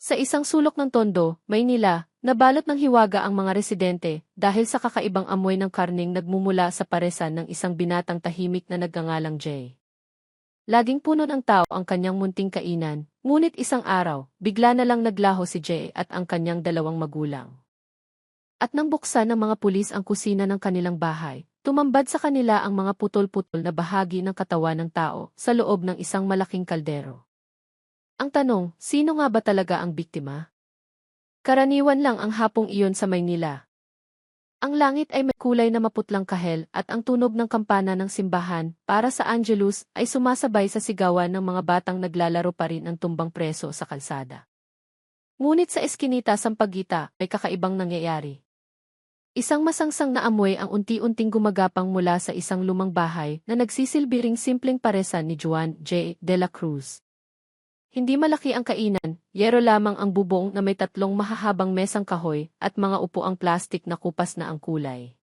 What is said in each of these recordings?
Sa isang sulok ng Tondo, Maynila, nabalot ng hiwaga ang mga residente dahil sa kakaibang amoy ng karning nagmumula sa paresan ng isang binatang tahimik na nagngangalang Jay. Laging puno ng tao ang kanyang munting kainan, ngunit isang araw, bigla na lang naglaho si Jay at ang kanyang dalawang magulang. At nang buksan ng mga pulis ang kusina ng kanilang bahay, tumambad sa kanila ang mga putol-putol na bahagi ng katawan ng tao sa loob ng isang malaking kaldero. Ang tanong, sino nga ba talaga ang biktima? Karaniwan lang ang hapong iyon sa Maynila. Ang langit ay may kulay na maputlang kahel at ang tunog ng kampana ng simbahan para sa Angelus ay sumasabay sa sigawan ng mga batang naglalaro pa rin ng tumbang preso sa kalsada. Ngunit sa eskinita Sampaguita may kakaibang nangyayari. Isang masangsang na amoy ang unti-unting gumagapang mula sa isang lumang bahay na nagsisilbi ring simpleng paresan ni Juan J. de la Cruz. Hindi malaki ang kainan, yero lamang ang bubong na may tatlong mahahabang mesang kahoy at mga upuang plastik na kupas na ang kulay.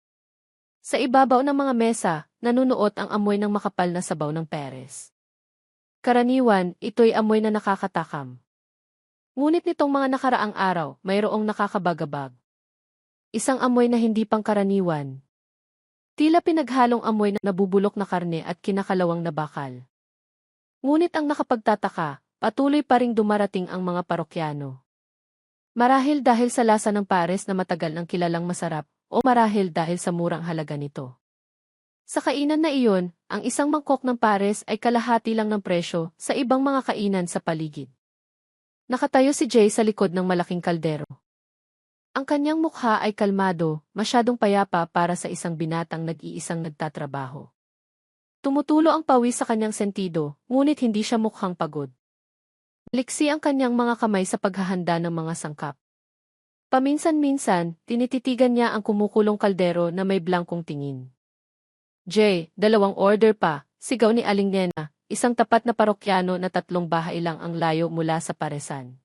Sa ibabaw ng mga mesa, nanunuot ang amoy ng makapal na sabaw ng peres. Karaniwan, ito'y amoy na nakakatakam. Ngunit nitong mga nakaraang araw, mayroong nakakabagabag. Isang amoy na hindi pangkaraniwan. Tila pinaghalong amoy na nabubulok na karne at kinakalawang na bakal. Ngunit ang nakapagtataka, patuloy pa ring dumarating ang mga parokyano. Marahil dahil sa lasa ng pares na matagal nang kilalang masarap, o marahil dahil sa murang halaga nito. Sa kainan na iyon, ang isang mangkok ng pares ay kalahati lang ng presyo sa ibang mga kainan sa paligid. Nakatayo si Jay sa likod ng malaking kaldero. Ang kanyang mukha ay kalmado, masyadong payapa para sa isang binatang nag-iisang nagtatrabaho. Tumutulo ang pawis sa kanyang sentido, ngunit hindi siya mukhang pagod. Liksi ang kanyang mga kamay sa paghahanda ng mga sangkap. Paminsan-minsan, tinititigan niya ang kumukulong kaldero na may blankong tingin. Jay, 2 order pa, sigaw ni Aling Nena, isang tapat na parokyano na 3 bahay lang ang layo mula sa paresan.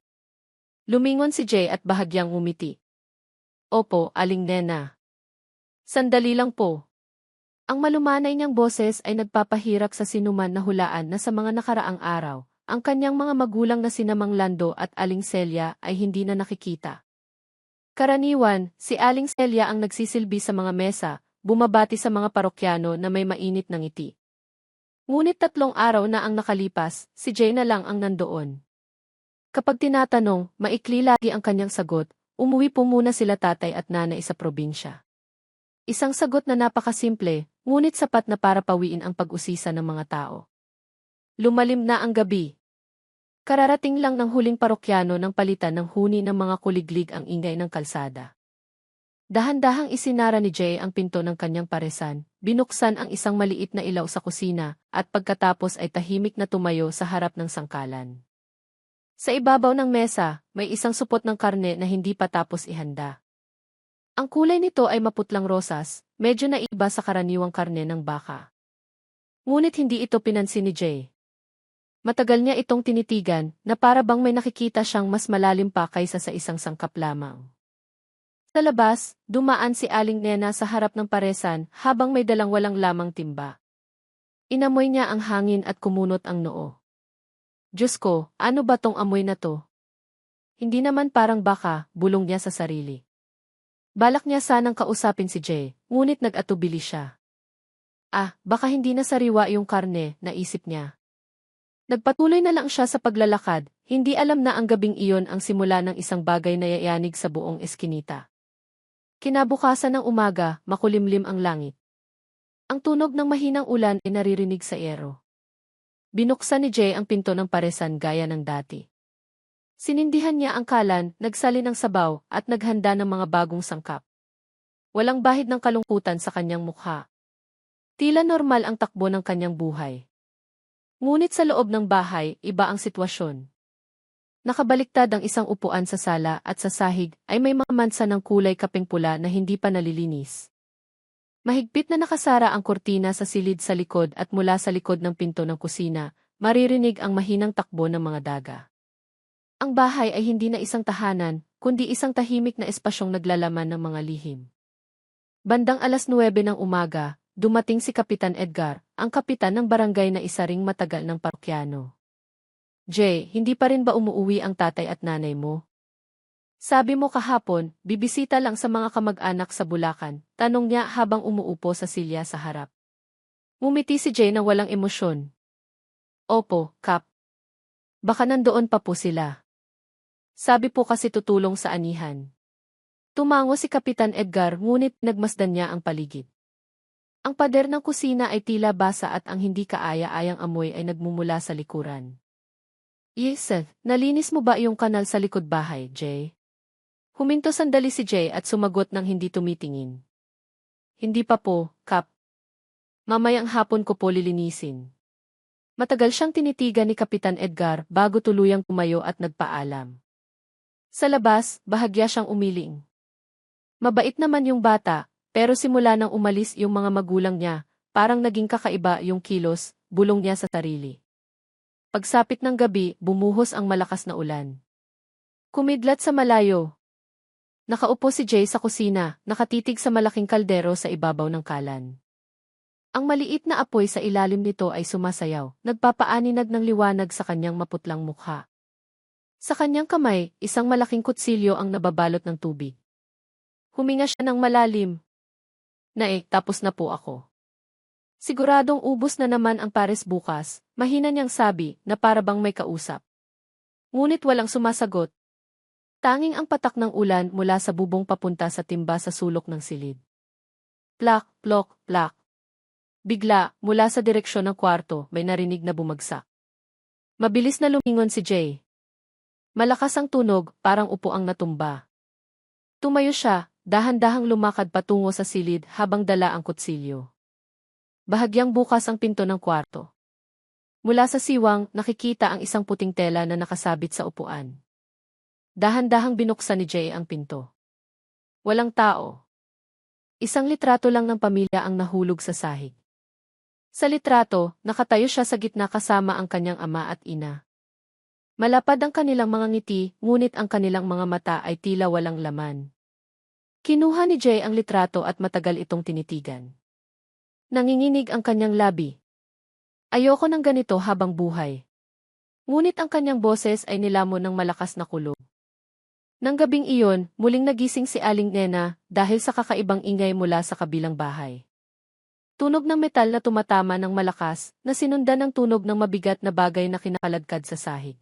Lumingon si Jay at bahagyang ngumiti. Opo, Aling Nena. Sandali lang po. Ang malumanay niyang boses ay nagpapahirap sa sinuman na hulaan na sa mga nakaraang araw, ang kanyang mga magulang na sina Mang Lando at Aling Celia ay hindi na nakikita. Karaniwan, si Aling Celia ang nagsisilbi sa mga mesa, bumabati sa mga parokyano na may mainit na ngiti. Ngunit 3 araw na ang nakalipas, si Jay na lang ang nandoon. Kapag tinatanong, maikli lagi ang kanyang sagot, umuwi po muna sila tatay at nanay sa probinsya. Isang sagot na napakasimple, ngunit sapat na para pawiin ang pag-usisa ng mga tao. Lumalim na ang gabi. Kararating lang ng huling parokyano ng palitan ng huni ng mga kuliglig ang ingay ng kalsada. Dahan-dahang isinara ni Jay ang pinto ng kanyang paresan, binuksan ang isang maliit na ilaw sa kusina, at pagkatapos ay tahimik na tumayo sa harap ng sangkalan. Sa ibabaw ng mesa, may isang supot ng karne na hindi pa tapos ihanda. Ang kulay nito ay maputlang rosas, medyo naiba sa karaniwang karne ng baka. Ngunit hindi ito pinansin ni Jay. Matagal niya itong tinitigan na para bang may nakikita siyang mas malalim pa kaysa sa isang sangkap lamang. Sa labas, dumaan si Aling Nena sa harap ng paresan habang may dalang walang lamang timba. Inamoy niya ang hangin at kumunot ang noo. Diyos ko, ano ba tong amoy na to? Hindi naman parang baka, bulong niya sa sarili. Balak niya sanang kausapin si Jay, ngunit nag-atubili siya. Baka hindi na sariwa yung karne, naisip niya. Nagpatuloy na lang siya sa paglalakad, hindi alam na ang gabing iyon ang simula ng isang bagay na yayanig sa buong eskinita. Kinabukasan ng umaga, makulimlim ang langit. Ang tunog ng mahinang ulan ay naririnig sa ero. Binuksan ni Jay ang pinto ng paresan gaya ng dati. Sinindihan niya ang kalan, nagsali ng sabaw, at naghanda ng mga bagong sangkap. Walang bahid ng kalungkutan sa kanyang mukha. Tila normal ang takbo ng kanyang buhay. Ngunit sa loob ng bahay, iba ang sitwasyon. Nakabaliktad ang isang upuan sa sala at sa sahig ay may mga mansa ng kulay kapeng pula na hindi pa nalilinis. Mahigpit na nakasara ang kurtina sa silid sa likod at mula sa likod ng pinto ng kusina, maririnig ang mahinang takbo ng mga daga. Ang bahay ay hindi na isang tahanan, kundi isang tahimik na espasyong naglalaman ng mga lihim. Bandang 9:00 ng umaga, dumating si Kapitan Edgar, ang kapitan ng barangay na isa ring matagal ng parokyano. Jay, hindi pa rin ba umuuwi ang tatay at nanay mo? Sabi mo kahapon, bibisita lang sa mga kamag-anak sa Bulacan, tanong niya habang umuupo sa silya sa harap. Ngumiti si Jay na walang emosyon. Opo, Kap. Baka nandoon pa po sila. Sabi po kasi tutulong sa anihan. Tumango si Kapitan Edgar ngunit nagmasdan niya ang paligid. Ang pader ng kusina ay tila basa at ang hindi kaaya-ayang amoy ay nagmumula sa likuran. Yes, nalinis mo ba yung kanal sa likod bahay, Jay? Huminto sandali si Jay at sumagot ng hindi tumitingin. Hindi pa po, Kap. Mamayang hapon ko po lilinisin. Matagal siyang tinitigan ni Kapitan Edgar bago tuluyang tumayo at nagpaalam. Sa labas, bahagya siyang umiling. Mabait naman yung bata, pero simula nang umalis yung mga magulang niya, parang naging kakaiba yung kilos, bulong niya sa sarili. Pagsapit ng gabi, bumuhos ang malakas na ulan. Kumidlat sa malayo. Nakaupo si Jay sa kusina, nakatitig sa malaking kaldero sa ibabaw ng kalan. Ang maliit na apoy sa ilalim nito ay sumasayaw, nagpapaaninag ng liwanag sa kanyang maputlang mukha. Sa kanyang kamay, isang malaking kutsilyo ang nababalot ng tubig. Huminga siya ng malalim. Tapos na po ako. Siguradong ubos na naman ang pares bukas, mahina niyang sabi na para bang may kausap. Ngunit walang sumasagot. Tanging ang patak ng ulan mula sa bubong papunta sa timba sa sulok ng silid. Plak, plok, plak. Bigla, mula sa direksyon ng kwarto, may narinig na bumagsak. Mabilis na lumingon si Jay. Malakas ang tunog, parang upo ang natumba. Tumayo siya, dahan-dahang lumakad patungo sa silid habang dala ang kutsilyo. Bahagyang bukas ang pinto ng kwarto. Mula sa siwang, nakikita ang isang puting tela na nakasabit sa upuan. Dahan-dahang binuksan ni Jay ang pinto. Walang tao. Isang litrato lang ng pamilya ang nahulog sa sahig. Sa litrato, nakatayo siya sa gitna kasama ang kanyang ama at ina. Malapad ang kanilang mga ngiti, ngunit ang kanilang mga mata ay tila walang laman. Kinuha ni Jay ang litrato at matagal itong tinitigan. Nanginginig ang kanyang labi. Ayoko ng ganito habang buhay. Ngunit ang kanyang boses ay nilamon ng malakas na kulog. Nang gabing iyon, muling nagising si Aling Nena dahil sa kakaibang ingay mula sa kabilang bahay. Tunog ng metal na tumatama ng malakas na sinundan ng tunog ng mabigat na bagay na kinakaladkad sa sahig.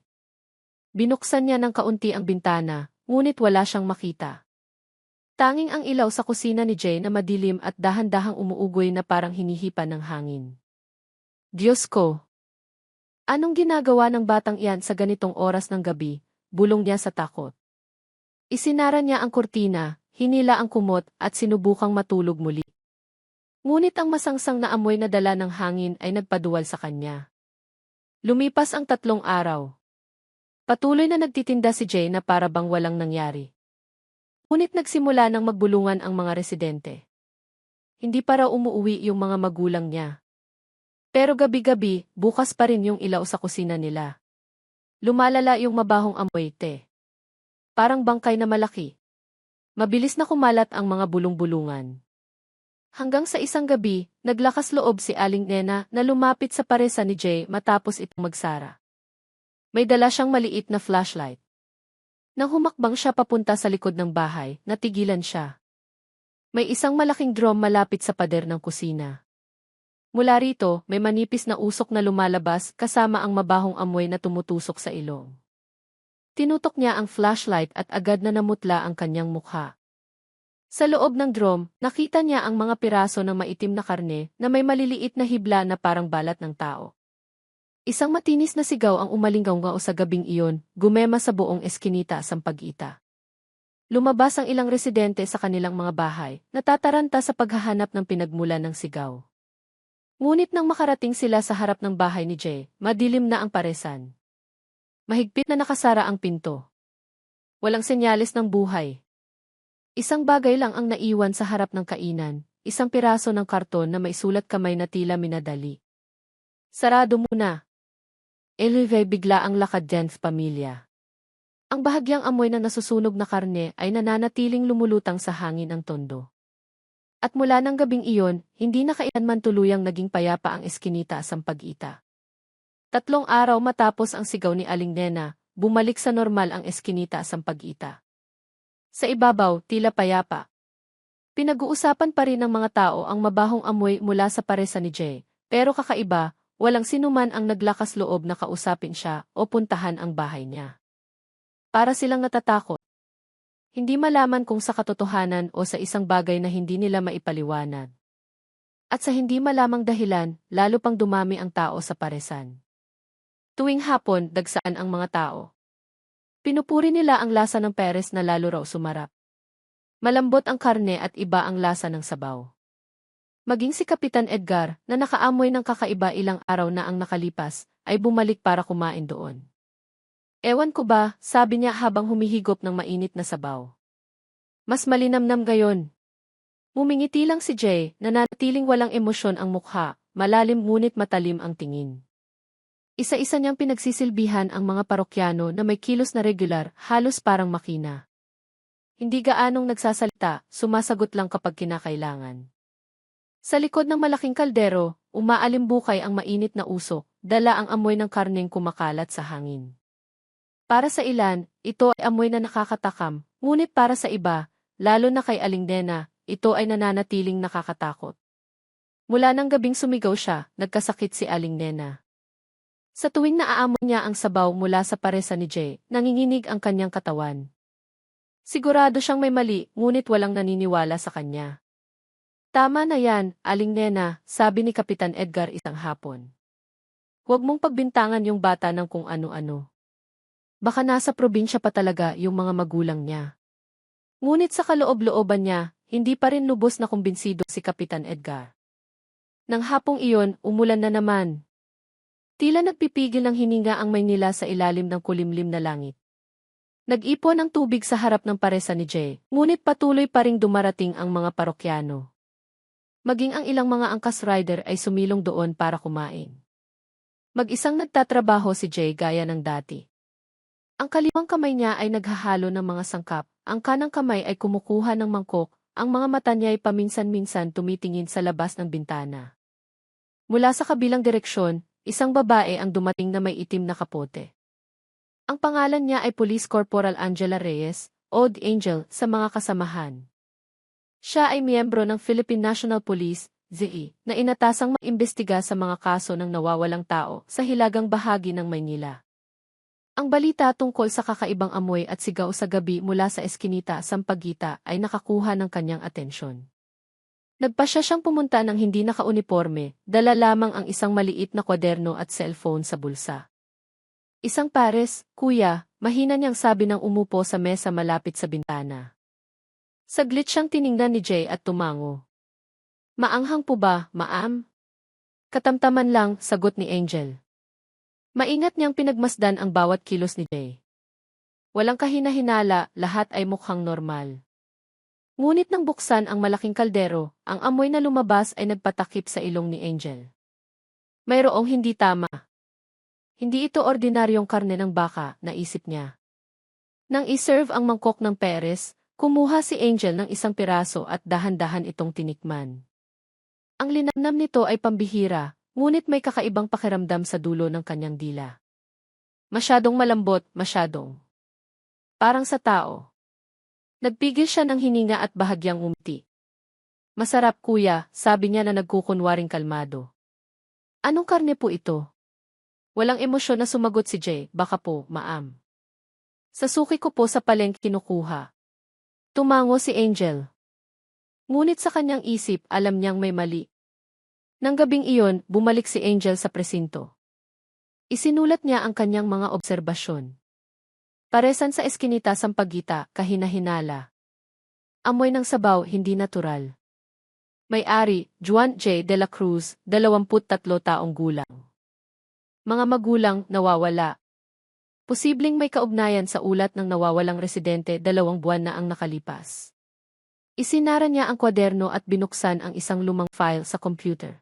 Binuksan niya ng kaunti ang bintana, ngunit wala siyang makita. Tanging ang ilaw sa kusina ni Jay na madilim at dahan-dahang umuugoy na parang hinihipan ng hangin. Diyos ko! Anong ginagawa ng batang iyan sa ganitong oras ng gabi? Bulong niya sa takot. Isinara niya ang kurtina, hinila ang kumot at sinubukang matulog muli. Ngunit ang masangsang na amoy na dala ng hangin ay nagpaduwal sa kanya. Lumipas ang 3 araw. Patuloy na nagtitinda si Jay na para bang walang nangyari. Ngunit nagsimula ng magbulungan ang mga residente. Hindi para umuuwi yung mga magulang niya. Pero gabi-gabi, bukas pa rin yung ilaw sa kusina nila. Lumalala yung mabahong amoy parang bangkay na malaki. Mabilis na kumalat ang mga bulong-bulungan. Hanggang sa isang gabi, naglakas loob si Aling Nena na lumapit sa paresa ni Jay matapos itong magsara. May dala siyang maliit na flashlight. Nang humakbang siya papunta sa likod ng bahay, natigilan siya. May isang malaking drum malapit sa pader ng kusina. Mula rito, may manipis na usok na lumalabas kasama ang mabahong amoy na tumutusok sa ilong. Tinutok niya ang flashlight at agad na namutla ang kanyang mukha. Sa loob ng drum, nakita niya ang mga piraso ng maitim na karne na may maliliit na hibla na parang balat ng tao. Isang matinis na sigaw ang umalinggaw sa gabing iyon, gumema sa buong eskinita sa Sampaguita. Lumabas ang ilang residente sa kanilang mga bahay, natataranta sa paghahanap ng pinagmulan ng sigaw. Ngunit nang makarating sila sa harap ng bahay ni Jay, madilim na ang paresan. Mahigpit na nakasara ang pinto. Walang senyales ng buhay. Isang bagay lang ang naiwan sa harap ng kainan, isang piraso ng karton na may sulat kamay na tila minadali. Sarado muna. Eleve bigla ang lakad dyan sa pamilya. Ang bahagyang amoy na nasusunog na karne ay nananatiling lumulutang sa hangin ng tondo. At mula ng gabing iyon, hindi na kailanman tuluyang naging payapa ang eskinita sa Sampaguita. 3 araw matapos ang sigaw ni Aling Nena, bumalik sa normal ang eskinita sa Sampaguita. Sa ibabaw, tila payapa. Pinag-uusapan pa rin ng mga tao ang mabahong amoy mula sa paresa ni Jay, pero kakaiba, walang sinuman ang naglakas loob na kausapin siya o puntahan ang bahay niya. Para silang natatakot. Hindi malaman kung sa katotohanan o sa isang bagay na hindi nila maipaliwanag. At sa hindi malamang dahilan, lalo pang dumami ang tao sa paresan. Tuwing hapon, dagsaan ang mga tao. Pinupuri nila ang lasa ng peres na lalo raw sumarap. Malambot ang karne at iba ang lasa ng sabaw. Maging si Kapitan Edgar, na nakaamoy ng kakaiba ilang araw na ang nakalipas, ay bumalik para kumain doon. Ewan ko ba, sabi niya habang humihigop ng mainit na sabaw. Mas malinamnam gayon. Mumingiti lang si Jay, na nanatiling walang emosyon ang mukha, malalim ngunit matalim ang tingin. Isa-isa niyang pinagsisilbihan ang mga parokyano na may kilos na regular, halos parang makina. Hindi gaanong nagsasalita, sumasagot lang kapag kinakailangan. Sa likod ng malaking kaldero, umaalimbukay ang mainit na usok, dala ang amoy ng karneng kumakalat sa hangin. Para sa ilan, ito ay amoy na nakakatakam, ngunit para sa iba, lalo na kay Aling Nena, ito ay nananatiling nakakatakot. Mula ng gabing sumigaw siya, nagkasakit si Aling Nena. Sa tuwing naaamon niya ang sabaw mula sa paresa ni Jay, nanginginig ang kanyang katawan. Sigurado siyang may mali, ngunit walang naniniwala sa kanya. Tama na yan, Aling Nena, sabi ni Kapitan Edgar isang hapon. Huwag mong pagbintangan yung bata ng kung ano-ano. Baka nasa probinsya pa talaga yung mga magulang niya. Ngunit sa kaloob-looban niya, hindi pa rin lubos na kumbinsido si Kapitan Edgar. Nang hapong iyon, umulan na naman. Tila nagpipigil ng hininga ang Maynila sa ilalim ng kulimlim na langit. Nag-ipon ang tubig sa harap ng paresa ni Jay, ngunit patuloy pa ring dumarating ang mga parokyano. Maging ang ilang mga angkas rider ay sumilong doon para kumain. Mag-isang nagtatrabaho si Jay gaya ng dati. Ang kaliwang kamay niya ay naghahalo ng mga sangkap, ang kanang kamay ay kumukuha ng mangkok, ang mga mata niya ay paminsan-minsan tumitingin sa labas ng bintana. Mula sa kabilang direksyon, isang babae ang dumating na may itim na kapote. Ang pangalan niya ay Police Corporal Angela Reyes, Odd Angel, sa mga kasamahan. Siya ay miyembro ng Philippine National Police, ZE, na inatasang mag-imbestiga sa mga kaso ng nawawalang tao sa hilagang bahagi ng Maynila. Ang balita tungkol sa kakaibang amoy at sigaw sa gabi mula sa eskinita Sampaguita ay nakakuha ng kanyang atensyon. Nagpasya siyang pumunta ng hindi naka-uniforme, dala lamang ang isang maliit na kwaderno at cellphone sa bulsa. Isang pares, kuya, mahina niyang sabi ng umupo sa mesa malapit sa bintana. Saglit siyang tiningnan ni Jay at tumango. Maanghang po ba, ma'am? Katamtaman lang, sagot ni Angel. Maingat niyang pinagmasdan ang bawat kilos ni Jay. Walang kahina-hinala, lahat ay mukhang normal. Ngunit nang buksan ang malaking kaldero, ang amoy na lumabas ay nagpatakip sa ilong ni Angel. Mayroong hindi tama. Hindi ito ordinaryong karne ng baka, naisip niya. Nang iserve ang mangkok ng peres, kumuha si Angel ng isang piraso at dahan-dahan itong tinikman. Ang linamnam nito ay pambihira, ngunit may kakaibang pakiramdam sa dulo ng kanyang dila. Masyadong malambot, masyadong. Parang sa tao. Nagpigil siya ng hininga at bahagyang umiti. Masarap kuya, sabi niya na nagkukunwaring kalmado. Anong karne po ito? Walang emosyon na sumagot si Jay, baka po, ma'am. Sa suki ko po sa palengke kinukuha. Tumango si Angel. Ngunit sa kanyang isip, alam niyang may mali. Nang gabing iyon, bumalik si Angel sa presinto. Isinulat niya ang kanyang mga obserbasyon. Paresan sa eskinita Sampaguita, kahina-hinala. Amoy ng sabaw, hindi natural. May-ari, Juan J. de la Cruz, 23 taong gulang. Mga magulang, nawawala. Posibleng may kaugnayan sa ulat ng nawawalang residente 2 buwan na ang nakalipas. Isinara niya ang kwaderno at binuksan ang isang lumang file sa computer.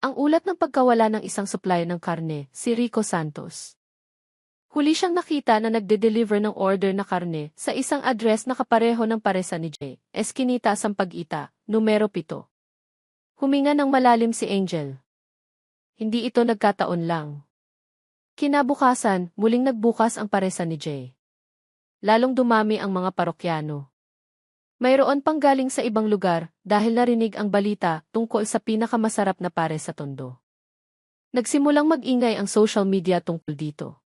Ang ulat ng pagkawala ng isang supplier ng karne, si Rico Santos. Huli siyang nakita na nagde-deliver ng order na karne sa isang address na kapareho ng paresa ni Jay, Eskinita Sampaguita, numero 7. Huminga ng malalim si Angel. Hindi ito nagkataon lang. Kinabukasan, muling nagbukas ang paresan ni Jay. Lalong dumami ang mga parokyano. Mayroon pang galing sa ibang lugar dahil narinig ang balita tungkol sa pinakamasarap na pares sa Tondo. Nagsimulang mag-ingay ang social media tungkol dito.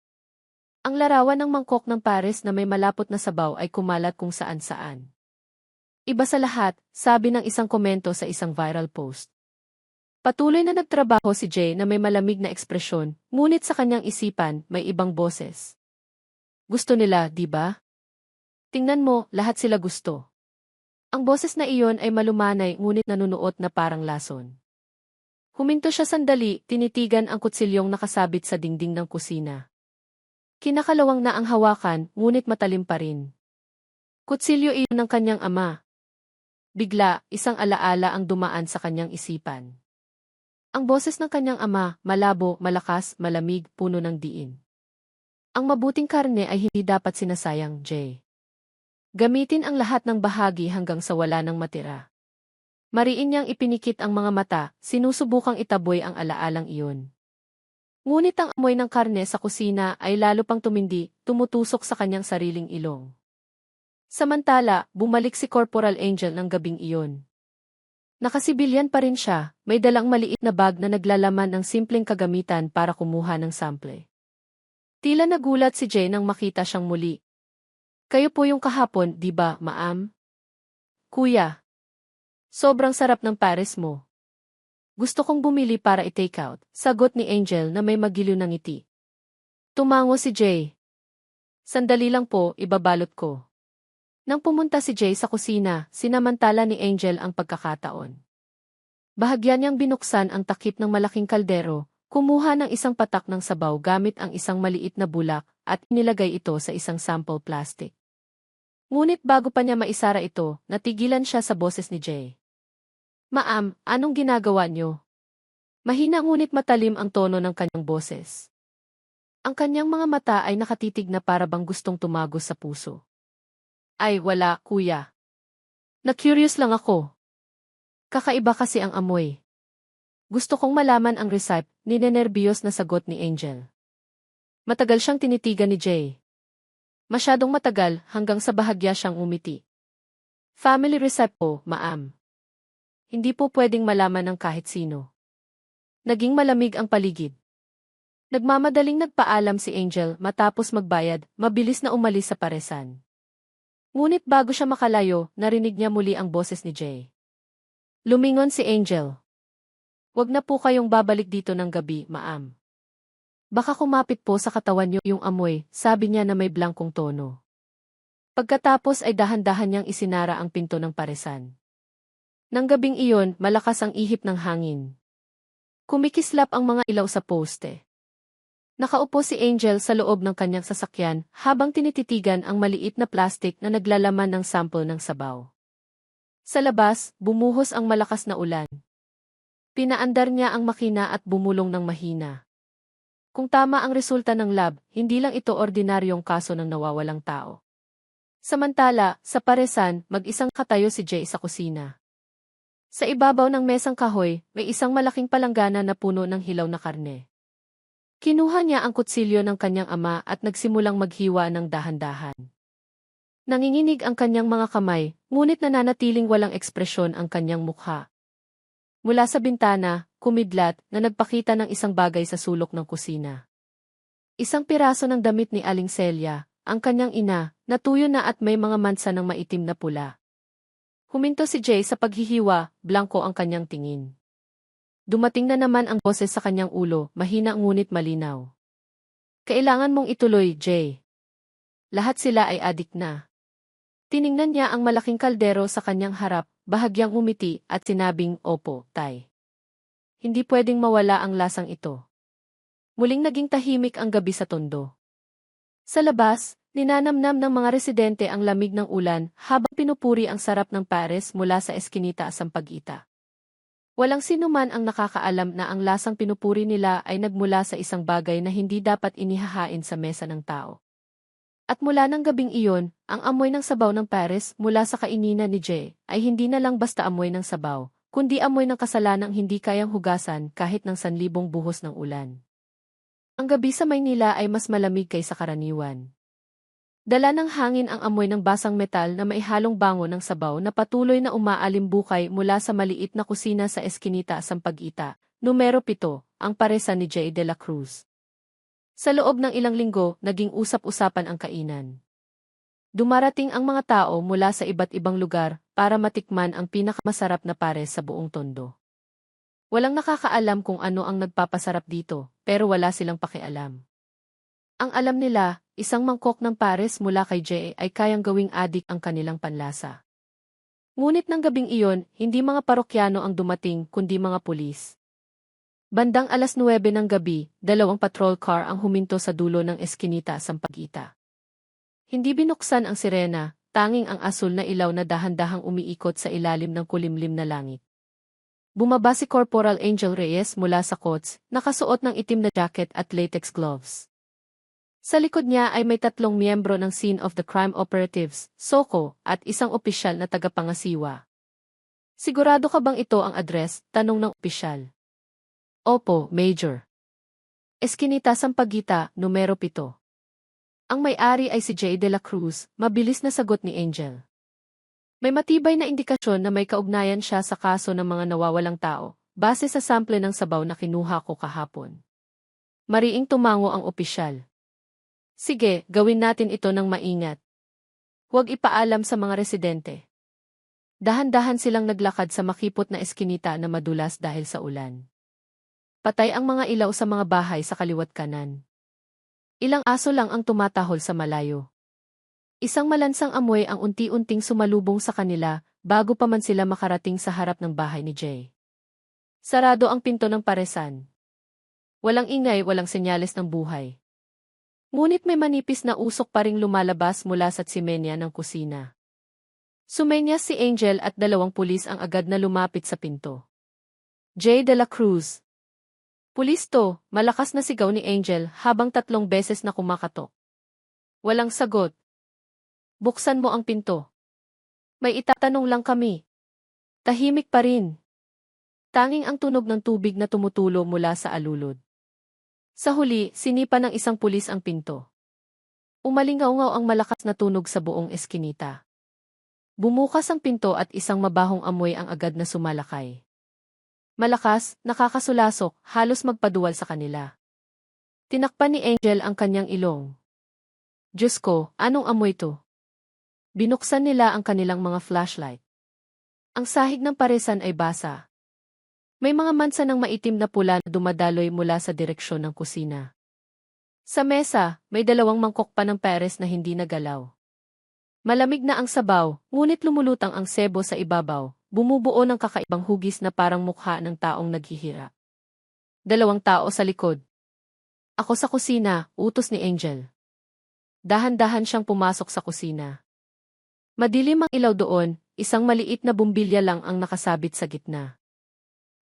Ang larawan ng mangkok ng pares na may malapot na sabaw ay kumalat kung saan-saan. Iba sa lahat, sabi ng isang komento sa isang viral post. Patuloy na nagtrabaho si Jay na may malamig na ekspresyon, ngunit sa kanyang isipan may ibang boses. Gusto nila, di ba? Tingnan mo, lahat sila gusto. Ang boses na iyon ay malumanay ngunit nanunuot na parang lason. Huminto siya sandali, tinitigan ang kutsilyong nakasabit sa dingding ng kusina. Kinakalawang na ang hawakan, ngunit matalim pa rin. Kutsilyo iyon ng kanyang ama. Bigla, isang alaala ang dumaan sa kanyang isipan. Ang boses ng kanyang ama, malabo, malakas, malamig, puno ng diin. Ang mabuting karne ay hindi dapat sinasayang, Jay. Gamitin ang lahat ng bahagi hanggang sa wala nang matira. Mariin niyang ipinikit ang mga mata, sinusubukang itaboy ang alaalang iyon. Ngunit ang amoy ng karne sa kusina ay lalo pang tumindi, tumutusok sa kanyang sariling ilong. Samantala, bumalik si Corporal Angel ng gabing iyon. Nakasibilyan pa rin siya, may dalang maliit na bag na naglalaman ng simpleng kagamitan para kumuha ng sample. Tila nagulat si Jay nang makita siyang muli. Kayo po yung kahapon, di ba, ma'am? Kuya. Sobrang sarap ng pares mo. Gusto kong bumili para i-take out, sagot ni Angel na may magiliw ng ngiti. Tumango si Jay. Sandali lang po, ibabalot ko. Nang pumunta si Jay sa kusina, sinamantala ni Angel ang pagkakataon. Bahagyan niyang binuksan ang takip ng malaking kaldero, kumuha ng isang patak ng sabaw gamit ang isang maliit na bulak at inilagay ito sa isang sample plastic. Ngunit bago pa niya maisara ito, natigilan siya sa boses ni Jay. Ma'am, anong ginagawa niyo? Mahina ngunit matalim ang tono ng kanyang boses. Ang kanyang mga mata ay nakatitig na para bang gustong tumagos sa puso. Ay, wala, kuya. Na-curious lang ako. Kakaiba kasi ang amoy. Gusto kong malaman ang recipe, ninenerbiyos na sagot ni Angel. Matagal siyang tinitigan ni Jay. Masyadong matagal hanggang sa bahagya siyang umiti. Family recipe po, ma'am. Hindi po pwedeng malaman ng kahit sino. Naging malamig ang paligid. Nagmamadaling nagpaalam si Angel matapos magbayad, mabilis na umalis sa paresan. Ngunit bago siya makalayo, narinig niya muli ang boses ni Jay. Lumingon si Angel. Wag na po kayong babalik dito ng gabi, ma'am. Baka kumapit po sa katawan niyo yung amoy, sabi niya na may blangkong tono. Pagkatapos ay dahan-dahan niyang isinara ang pinto ng paresan. Nang gabing iyon, malakas ang ihip ng hangin. Kumikislap ang mga ilaw sa poste. Nakaupo si Angel sa loob ng kanyang sasakyan habang tinititigan ang maliit na plastik na naglalaman ng sample ng sabaw. Sa labas, bumuhos ang malakas na ulan. Pinaandar niya ang makina at bumulong ng mahina. Kung tama ang resulta ng lab, hindi lang ito ordinaryong kaso ng nawawalang tao. Samantala, sa paresan, mag-isang katayo si Jay sa kusina. Sa ibabaw ng mesang kahoy, may isang malaking palanggana na puno ng hilaw na karne. Kinuha niya ang kutsilyo ng kanyang ama at nagsimulang maghiwa ng dahan-dahan. Nanginginig ang kanyang mga kamay, ngunit nananatiling walang ekspresyon ang kanyang mukha. Mula sa bintana, kumidlat na nagpakita ng isang bagay sa sulok ng kusina. Isang piraso ng damit ni Aling Celia, ang kanyang ina, natuyo na at may mga mansa ng maitim na pula. Huminto si Jay sa paghihiwa, blanko ang kanyang tingin. Dumating na naman ang boses sa kanyang ulo, mahina ngunit malinaw. Kailangan mong ituloy, Jay. Lahat sila ay adik na. Tiningnan niya ang malaking kaldero sa kanyang harap, bahagyang umiti at sinabing, opo, tay. Hindi pwedeng mawala ang lasang ito. Muling naging tahimik ang gabi sa Tondo. Sa labas, ninanamnam ng mga residente ang lamig ng ulan habang pinupuri ang sarap ng pares mula sa eskinita sa Sampaguita. Walang sinuman ang nakakaalam na ang lasang pinupuri nila ay nagmula sa isang bagay na hindi dapat inihahain sa mesa ng tao. At mula ng gabing iyon, ang amoy ng sabaw ng pares mula sa kaininan ni Jay ay hindi na lang basta amoy ng sabaw, kundi amoy ng kasalanang hindi kayang hugasan kahit ng 1,000 buhos ng ulan. Ang gabi sa Maynila ay mas malamig kaysa karaniwan. Dala ng hangin ang amoy ng basang metal na maihalong bango ng sabaw na patuloy na umaalimbukay mula sa maliit na kusina sa Eskinita, Sampaguita, numero 7, ang paresan ni J. De La Cruz. Sa loob ng ilang linggo, naging usap-usapan ang kainan. Dumarating ang mga tao mula sa iba't ibang lugar para matikman ang pinakamasarap na pares sa buong Tondo. Walang nakakaalam kung ano ang nagpapasarap dito, pero wala silang pakialam. Ang alam nila, isang mangkok ng pares mula kay J ay kayang gawing adik ang kanilang panlasa. Ngunit ng gabing iyon, hindi mga parokyano ang dumating kundi mga pulis. Bandang 9:00 ng gabi, 2 patrol car ang huminto sa dulo ng Eskinita, Sampaguita. Hindi binuksan ang sirena, tanging ang asul na ilaw na dahan-dahang umiikot sa ilalim ng kulimlim na langit. Bumaba si Corporal Angel Reyes mula sa cots, nakasuot ng itim na jacket at latex gloves. Sa likod niya ay may 3 miyembro ng Scene of the Crime Operatives, SOCO, at isang opisyal na tagapangasiwa. Sigurado ka bang ito ang address? Tanong ng opisyal. Opo, Major. Eskinita, Sampaguita, numero 7. Ang may-ari ay si J. De La Cruz, mabilis na sagot ni Angel. May matibay na indikasyon na may kaugnayan siya sa kaso ng mga nawawalang tao, base sa sample ng sabaw na kinuha ko kahapon. Mariing tumango ang opisyal. Sige, gawin natin ito ng maingat. Huwag ipaalam sa mga residente. Dahan-dahan silang naglakad sa makipot na eskinita na madulas dahil sa ulan. Patay ang mga ilaw sa mga bahay sa kaliwat kanan. Ilang aso lang ang tumatahol sa malayo. Isang malansang amoy ang unti-unting sumalubong sa kanila bago pa man sila makarating sa harap ng bahay ni Jay. Sarado ang pinto ng paresan. Walang ingay, walang senyales ng buhay. Ngunit may manipis na usok pa ring lumalabas mula sa tsimenya ng kusina. Sumenyas si Angel at 2 pulis ang agad na lumapit sa pinto. J. De La Cruz. Pulis to, malakas na sigaw ni Angel habang 3 beses na kumakatok. Walang sagot. Buksan mo ang pinto. May itatanong lang kami. Tahimik pa rin. Tanging ang tunog ng tubig na tumutulo mula sa alulod. Sa huli, sinipa ng isang pulis ang pinto. Umalingaw-ngaw ang malakas na tunog sa buong eskinita. Bumukas ang pinto at isang mabahong amoy ang agad na sumalakay. Malakas, nakakasulasok, halos magpaduwal sa kanila. Tinakpan ni Angel ang kanyang ilong. Diyos ko, anong amoy to? Binuksan nila ang kanilang mga flashlight. Ang sahig ng paresan ay basa. May mga mansa ng maitim na pula na dumadaloy mula sa direksyon ng kusina. Sa mesa, may 2 mangkok pa ng pares na hindi nagalaw. Malamig na ang sabaw, ngunit lumulutang ang sebo sa ibabaw. Bumubuo ng kakaibang hugis na parang mukha ng taong naghihirap. 2 tao sa likod. Ako sa kusina, utos ni Angel. Dahan-dahan siyang pumasok sa kusina. Madilim ang ilaw doon, isang maliit na bumbilya lang ang nakasabit sa gitna.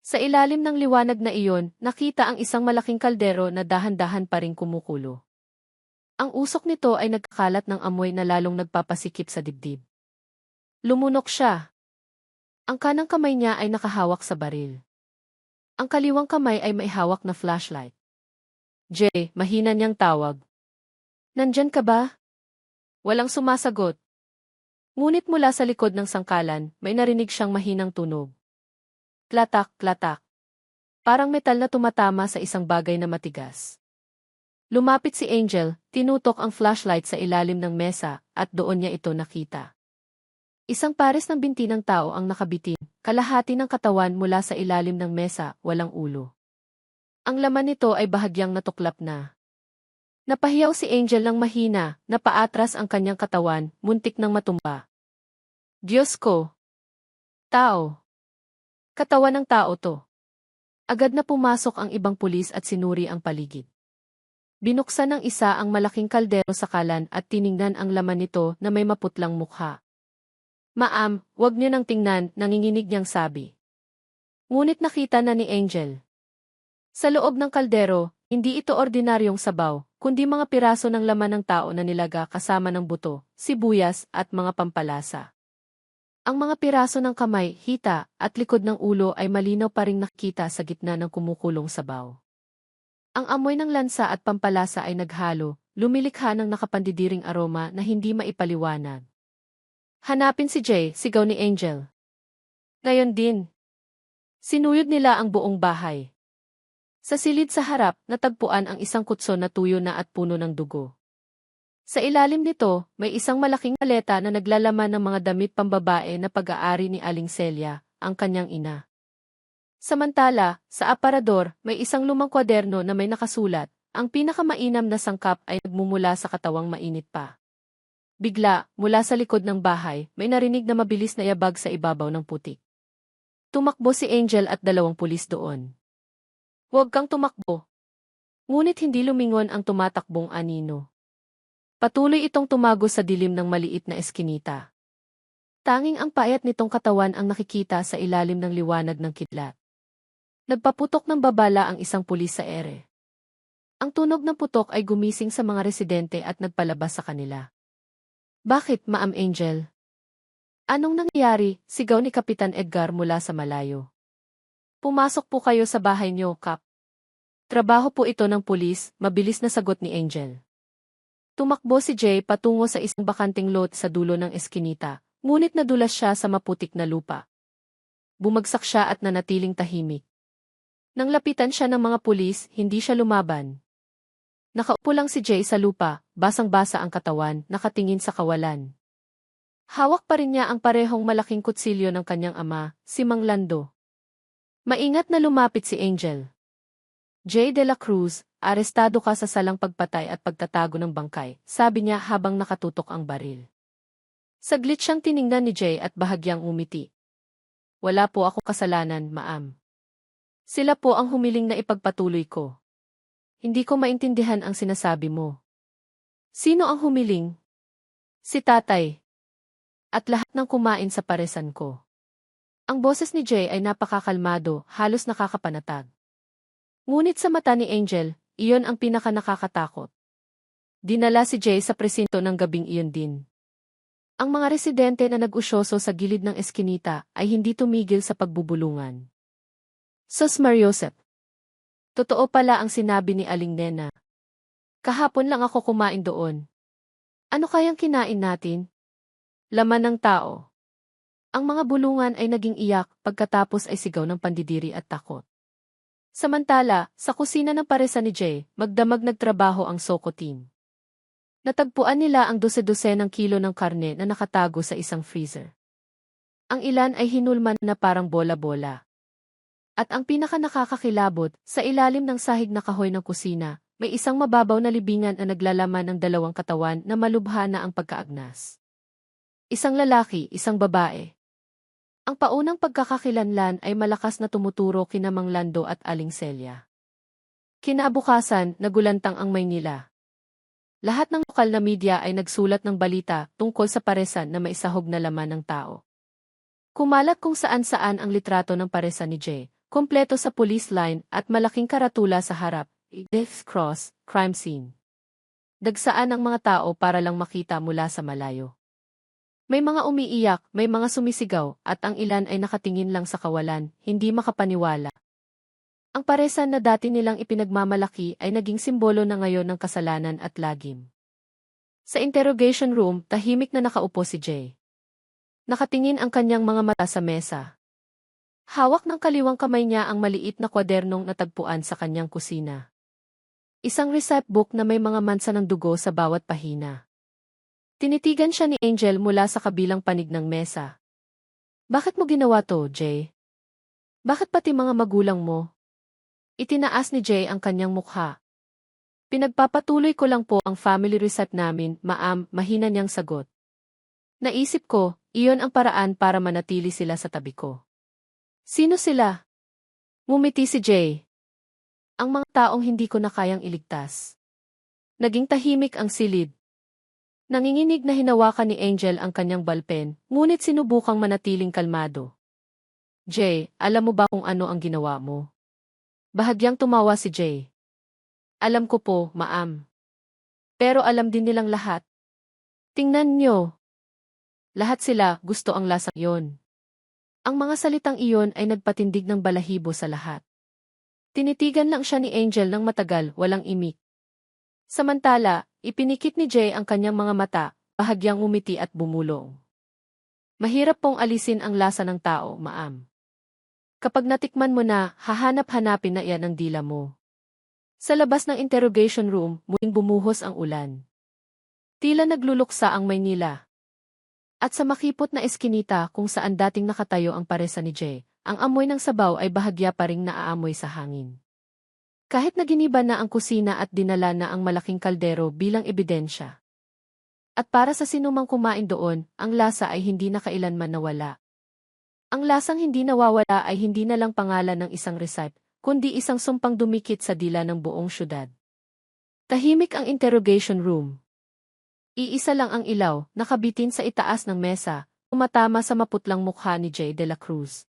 Sa ilalim ng liwanag na iyon, nakita ang isang malaking kaldero na dahan-dahan pa ring kumukulo. Ang usok nito ay nagkakalat ng amoy na lalong nagpapasikip sa dibdib. Lumunok siya. Ang kanang kamay niya ay nakahawak sa baril. Ang kaliwang kamay ay may hawak na flashlight. Jay, mahina niyang tawag. Nandyan ka ba? Walang sumasagot. Ngunit mula sa likod ng sangkalan, may narinig siyang mahinang tunog. Klatak, klatak. Parang metal na tumatama sa isang bagay na matigas. Lumapit si Angel, tinutok ang flashlight sa ilalim ng mesa, at doon niya ito nakita. Isang pares ng binti ng tao ang nakabitin, kalahati ng katawan mula sa ilalim ng mesa, walang ulo. Ang laman nito ay bahagyang natuklap na. Napahiyaw si Angel ng mahina, napaatras ang kanyang katawan, muntik nang matumba. Diyos ko! Tao! Katawan ng tao to. Agad na pumasok ang ibang pulis at sinuri ang paligid. Binuksan ng isa ang malaking kaldero sa kalan at tiningnan ang laman nito na may maputlang mukha. Ma'am, wag niyo nang tingnan, nanginginig niyang sabi. Ngunit nakita na ni Angel. Sa loob ng kaldero, hindi ito ordinaryong sabaw, kundi mga piraso ng laman ng tao na nilaga kasama ng buto, sibuyas, at mga pampalasa. Ang mga piraso ng kamay, hita, at likod ng ulo ay malinaw pa ring nakikita sa gitna ng kumukulong sabaw. Ang amoy ng lansa at pampalasa ay naghalo, lumilikha ng nakapandidiring aroma na hindi maipaliwanag. Hanapin si Jay, sigaw ni Angel. Ngayon din. Sinuyod nila ang buong bahay. Sa silid sa harap, natagpuan ang isang kutso na tuyo na at puno ng dugo. Sa ilalim nito, may isang malaking maleta na naglalaman ng mga damit pambabae na pag-aari ni Aling Celia, ang kanyang ina. Samantala, sa aparador, may isang lumang kwaderno na may nakasulat, ang pinakamainam na sangkap ay nagmumula sa katawang mainit pa. Bigla, mula sa likod ng bahay, may narinig na mabilis na yabag sa ibabaw ng putik. Tumakbo si Angel at 2 pulis doon. Huwag kang tumakbo. Ngunit hindi lumingon ang tumatakbong anino. Patuloy itong tumago sa dilim ng maliit na eskinita. Tanging ang payat nitong katawan ang nakikita sa ilalim ng liwanag ng kidlat. Nagpaputok ng babala ang isang pulis sa ere. Ang tunog ng putok ay gumising sa mga residente at nagpalabas sa kanila. Bakit, Ma'am Angel? Anong nangyari? Sigaw ni Kapitan Edgar mula sa malayo. Pumasok po kayo sa bahay niyo, Kap. Trabaho po ito ng pulis, mabilis na sagot ni Angel. Tumakbo si Jay patungo sa isang bakanting lot sa dulo ng eskinita, ngunit nadulas siya sa maputik na lupa. Bumagsak siya at nanatiling tahimik. Nang lapitan siya ng mga pulis, hindi siya lumaban. Nakaupo lang si Jay sa lupa, basang-basa ang katawan, nakatingin sa kawalan. Hawak pa rin niya ang parehong malaking kutsilyo ng kanyang ama, si Mang Lando. Maingat na lumapit si Angel. Jay de la Cruz, arestado ka sa salang pagpatay at pagtatago ng bangkay, sabi niya habang nakatutok ang baril. Saglit siyang tiningnan ni Jay at bahagyang umiti. Wala po ako kasalanan, Ma'am. Sila po ang humiling na ipagpatuloy ko. Hindi ko maintindihan ang sinasabi mo. Sino ang humiling? Si tatay. At lahat ng kumain sa paresan ko. Ang boses ni Jay ay napakakalmado, halos nakakapanatag. Ngunit sa mata ni Angel, iyon ang pinaka-nakakatakot. Dinala si Jay sa presinto ng gabing iyon din. Ang mga residente na nag-usyoso sa gilid ng eskinita ay hindi tumigil sa pagbubulungan. Sus Mariosep. Totoo pala ang sinabi ni Aling Nena. Kahapon lang ako kumain doon. Ano kayang kinain natin? Laman ng tao. Ang mga bulungan ay naging iyak pagkatapos ay sigaw ng pandidiri at takot. Samantala, sa kusina ng paresan ni Jay, magdamag nagtrabaho ang Soko team. Natagpuan nila ang 12 kilo ng karne na nakatago sa isang freezer. Ang ilan ay hinulman na parang bola-bola. At ang pinaka-nakakakilabot, sa ilalim ng sahig na kahoy ng kusina, may isang mababaw na libingan na naglalaman ng 2 katawan na malubha na ang pagkaagnas. Isang lalaki, isang babae. Ang paunang pagkakakilanlan ay malakas na tumuturo kina Mang Lando at Aling Celia. Kinabukasan, nagulantang ang Maynila. Lahat ng lokal na media ay nagsulat ng balita tungkol sa paresan na may sahog na laman ng tao. Kumalat kung saan-saan ang litrato ng paresan ni Jay, kompleto sa police line at malaking karatula sa harap, Death Cross, crime scene. Dagsaan ang mga tao para lang makita mula sa malayo. May mga umiiyak, may mga sumisigaw, at ang ilan ay nakatingin lang sa kawalan, hindi makapaniwala. Ang paresan na dati nilang ipinagmamalaki ay naging simbolo na ngayon ng kasalanan at lagim. Sa interrogation room, tahimik na nakaupo si Jay. Nakatingin ang kanyang mga mata sa mesa. Hawak ng kaliwang kamay niya ang maliit na kwadernong natagpuan sa kanyang kusina. Isang receipt book na may mga mansa ng dugo sa bawat pahina. Tinitigan siya ni Angel mula sa kabilang panig ng mesa. Bakit mo ginawa to, Jay? Bakit pati mga magulang mo? Itinaas ni Jay ang kanyang mukha. Pinagpapatuloy ko lang po ang family receipt namin, Ma'am, mahina niyang sagot. Naisip ko, iyon ang paraan para manatili sila sa tabi ko. Sino sila? Ngumiti si Jay. Ang mga taong hindi ko na kayang iligtas. Naging tahimik ang silid. Nanginginig na hinawakan ni Angel ang kanyang balpen, ngunit sinubukang manatiling kalmado. Jay, alam mo ba kung ano ang ginawa mo? Bahagyang tumawa si Jay. Alam ko po, Ma'am. Pero alam din nilang lahat. Tingnan nyo. Lahat sila gusto ang lasang iyon. Ang mga salitang iyon ay nagpatindig ng balahibo sa lahat. Tinitigan lang siya ni Angel ng matagal, walang imik. Samantala, ipinikit ni Jay ang kanyang mga mata, bahagyang umiti at bumulong. Mahirap pong alisin ang lasa ng tao, ma'am. Kapag natikman mo na, hahanap-hanapin na iyan ang dila mo. Sa labas ng interrogation room, muling bumuhos ang ulan. Tila nagluluksa ang Maynila. At sa makipot na eskinita kung saan dating nakatayo ang paresa ni Jay, ang amoy ng sabaw ay bahagya pa ring naaamoy sa hangin. Kahit naginiba na ang kusina at dinala na ang malaking kaldero bilang ebidensya. At para sa sinumang kumain doon, ang lasa ay hindi na kailanman nawala. Ang lasang hindi nawawala ay hindi na lang pangalan ng isang recipe, kundi isang sumpang dumikit sa dila ng buong syudad. Tahimik ang interrogation room. Iisa lang ang ilaw, nakabitin sa itaas ng mesa, tumatama sa maputlang mukha ni Jay de la Cruz.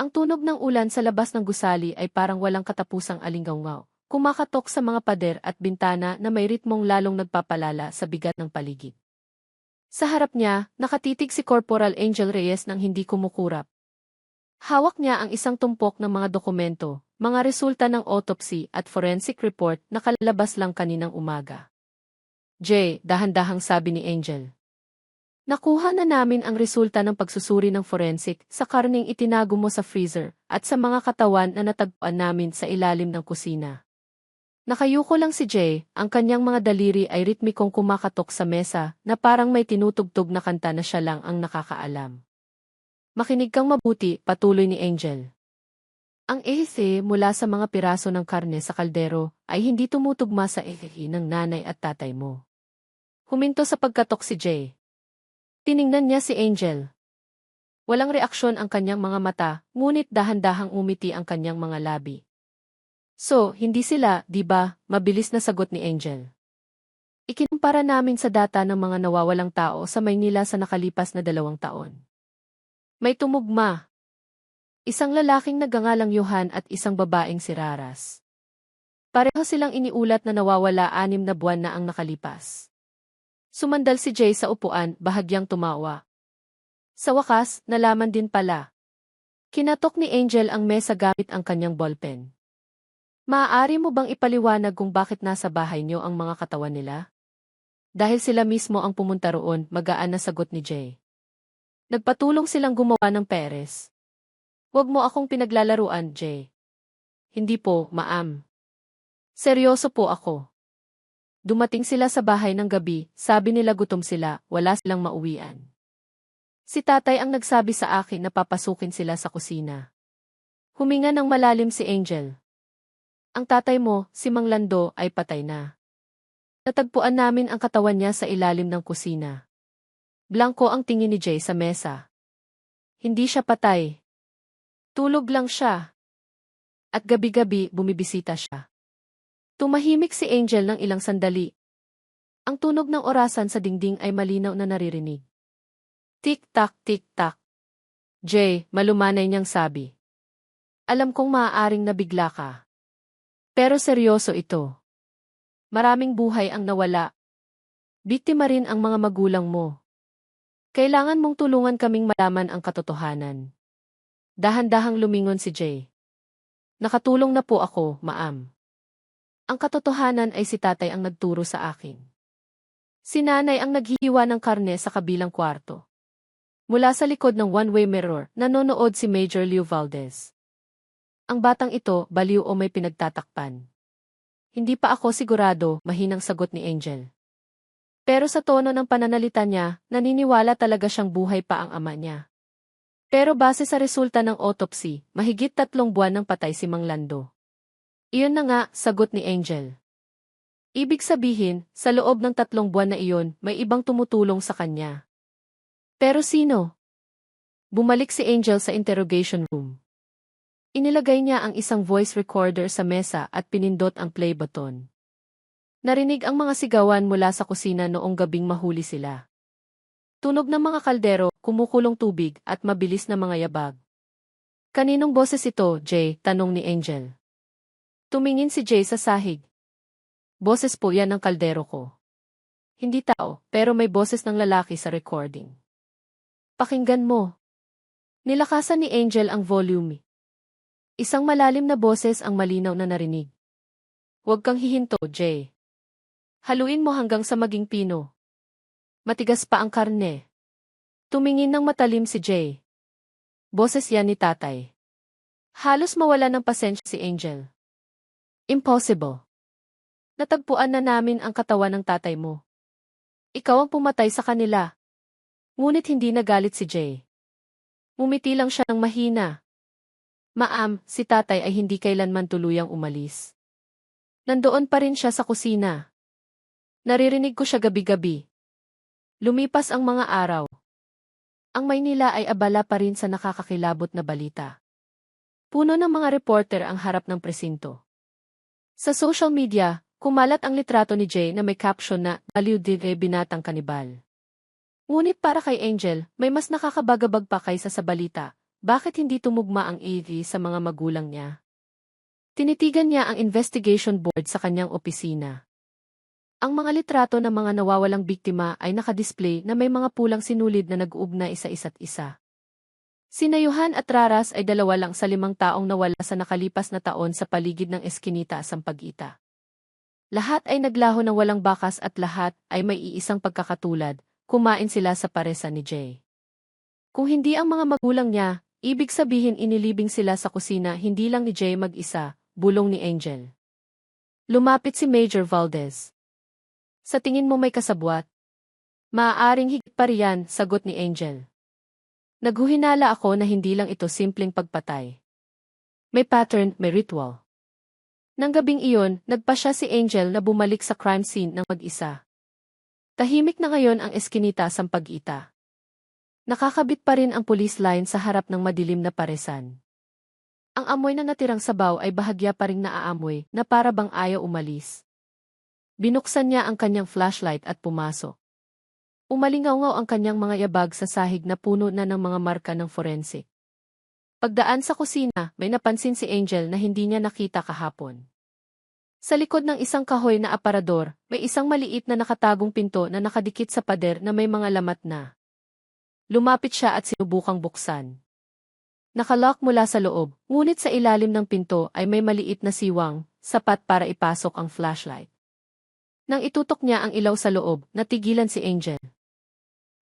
Ang tunog ng ulan sa labas ng gusali ay parang walang katapusang alinggaw-ngaw, kumakatok sa mga pader at bintana na may ritmong lalong nagpapalala sa bigat ng paligid. Sa harap niya, nakatitig si Corporal Angel Reyes nang hindi kumukurap. Hawak niya ang isang tumpok ng mga dokumento, mga resulta ng autopsy at forensic report na kalalabas lang kaninang umaga. Jay, dahan-dahang sabi ni Angel. Nakuha na namin ang resulta ng pagsusuri ng forensic sa karneng itinago mo sa freezer at sa mga katawan na natagpuan namin sa ilalim ng kusina. Nakayuko lang si Jay, ang kanyang mga daliri ay ritmikong kumakatok sa mesa na parang may tinutugtog na kanta na siya lang ang nakakaalam. Makinig kang mabuti, patuloy ni Angel. Ang ehise mula sa mga piraso ng karne sa kaldero ay hindi tumutugma sa ehehe ng nanay at tatay mo. Huminto sa pagkatok si Jay. Tiningnan niya si Angel. Walang reaksyon ang kanyang mga mata, ngunit dahan-dahang umiti ang kanyang mga labi. So, hindi sila, di ba? Mabilis na sagot ni Angel. Ikinumpara namin sa data ng mga nawawalang tao sa Maynila sa nakalipas na 2 taon. May tumugma. Isang lalaking nagngangalang Johan at isang babaeng si Raras. Pareho silang iniulat na nawawala 6 na buwan na ang nakalipas. Sumandal si Jay sa upuan, bahagyang tumawa. Sa wakas, nalaman din pala. Kinatok ni Angel ang mesa gamit ang kanyang ballpen. Maaari mo bang ipaliwanag kung bakit nasa bahay niyo ang mga katawan nila? Dahil sila mismo ang pumunta roon, magaan na sagot ni Jay. Nagpatulong silang gumawa ng peres. Huwag mo akong pinaglalaruan, Jay. Hindi po, ma'am. Seryoso po ako. Dumating sila sa bahay ng gabi, sabi nila gutom sila, wala silang mauwian. Si tatay ang nagsabi sa akin na papasukin sila sa kusina. Huminga ng malalim si Angel. Ang tatay mo, si Mang Lando, ay patay na. Natagpuan namin ang katawan niya sa ilalim ng kusina. Blanko ang tingin ni Jay sa mesa. Hindi siya patay. Tulog lang siya. At gabi-gabi bumibisita siya. Tumahimik si Angel ng ilang sandali. Ang tunog ng orasan sa dingding ay malinaw na naririnig. Tik-tak, tik-tak. Jay, malumanay niyang sabi. Alam kong maaaring nabigla ka. Pero seryoso ito. Maraming buhay ang nawala. Biktima rin ang mga magulang mo. Kailangan mong tulungan kaming malaman ang katotohanan. Dahan-dahang lumingon si Jay. Nakatulong na po ako, ma'am. Ang katotohanan ay si tatay ang nagturo sa akin. Si nanay ang naghihiwa ng karne sa kabilang kwarto. Mula sa likod ng one-way mirror, nanonood si Major Leo Valdez. Ang batang ito, baliw o may pinagtatakpan. Hindi pa ako sigurado, mahinang sagot ni Angel. Pero sa tono ng pananalita niya, naniniwala talaga siyang buhay pa ang ama niya. Pero base sa resulta ng autopsy, mahigit 3 buwan nang patay si Mang Lando. Iyon na nga, sagot ni Angel. Ibig sabihin, sa loob ng 3 buwan na iyon, may ibang tumutulong sa kanya. Pero sino? Bumalik si Angel sa interrogation room. Inilagay niya ang isang voice recorder sa mesa at pinindot ang play button. Narinig ang mga sigawan mula sa kusina noong gabing mahuli sila. Tunog ng mga kaldero, kumukulong tubig at mabilis na mga yabag. Kaninong boses ito, Jay? Tanong ni Angel. Tumingin si Jay sa sahig. Boses po yan ng kaldero ko. Hindi tao, pero may boses ng lalaki sa recording. Pakinggan mo. Nilakasan ni Angel ang volume. Isang malalim na boses ang malinaw na narinig. Huwag kang hihinto, Jay. Haluin mo hanggang sa maging pino. Matigas pa ang karne. Tumingin ng matalim si Jay. Boses yan ni tatay. Halos mawala ng pasensya si Angel. Impossible. Natagpuan na namin ang katawan ng tatay mo. Ikaw ang pumatay sa kanila. Ngunit hindi nagalit si Jay. Ngumiti lang siya ng mahina. Ma'am, si tatay ay hindi kailanman tuluyang umalis. Nandoon pa rin siya sa kusina. Naririnig ko siya gabi-gabi. Lumipas ang mga araw. Ang Maynila ay abala pa rin sa nakakakilabot na balita. Puno ng mga reporter ang harap ng presinto. Sa social media, kumalat ang litrato ni Jay na may caption na "Baliw dire binatang kanibal." Ngunit para kay Angel, may mas nakakabagabag pa kaysa sa balita. Bakit hindi tumugma ang AV sa mga magulang niya? Tinitigan niya ang investigation board sa kanyang opisina. Ang mga litrato ng mga nawawalang biktima ay nakadisplay na may mga pulang sinulid na nag-uugnay sa isa't isa. Sina Johan at Raras ay dalawa lang sa 5 taong nawala sa nakalipas na taon sa paligid ng Eskinita Sampaguita. Lahat ay naglaho ng walang bakas at lahat ay may iisang pagkakatulad, kumain sila sa paresa ni Jay. Kung hindi ang mga magulang niya, ibig sabihin inilibing sila sa kusina hindi lang ni Jay mag-isa, bulong ni Angel. Lumapit si Major Valdez. Sa tingin mo may kasabwat? Maaaring higit pa riyan, sagot ni Angel. Naghuhinala ako na hindi lang ito simpleng pagpatay. May pattern, may ritual. Nang gabing iyon, nagpasya si Angel na bumalik sa crime scene ng mag-isa. Tahimik na ngayon ang Eskinita Sampaguita. Nakakabit pa rin ang police line sa harap ng madilim na paresan. Ang amoy na natirang sabaw ay bahagya pa ring naaamoy na para bang ayaw umalis. Binuksan niya ang kanyang flashlight at pumasok. Umalingaw-ngaw ang kanyang mga yabag sa sahig na puno na ng mga marka ng forensic. Pagdaan sa kusina, may napansin si Angel na hindi niya nakita kahapon. Sa likod ng isang kahoy na aparador, may isang maliit na nakatagong pinto na nakadikit sa pader na may mga lamat na. Lumapit siya at sinubukang buksan. Nakalock mula sa loob, ngunit sa ilalim ng pinto ay may maliit na siwang, sapat para ipasok ang flashlight. Nang itutok niya ang ilaw sa loob, natigilan si Angel.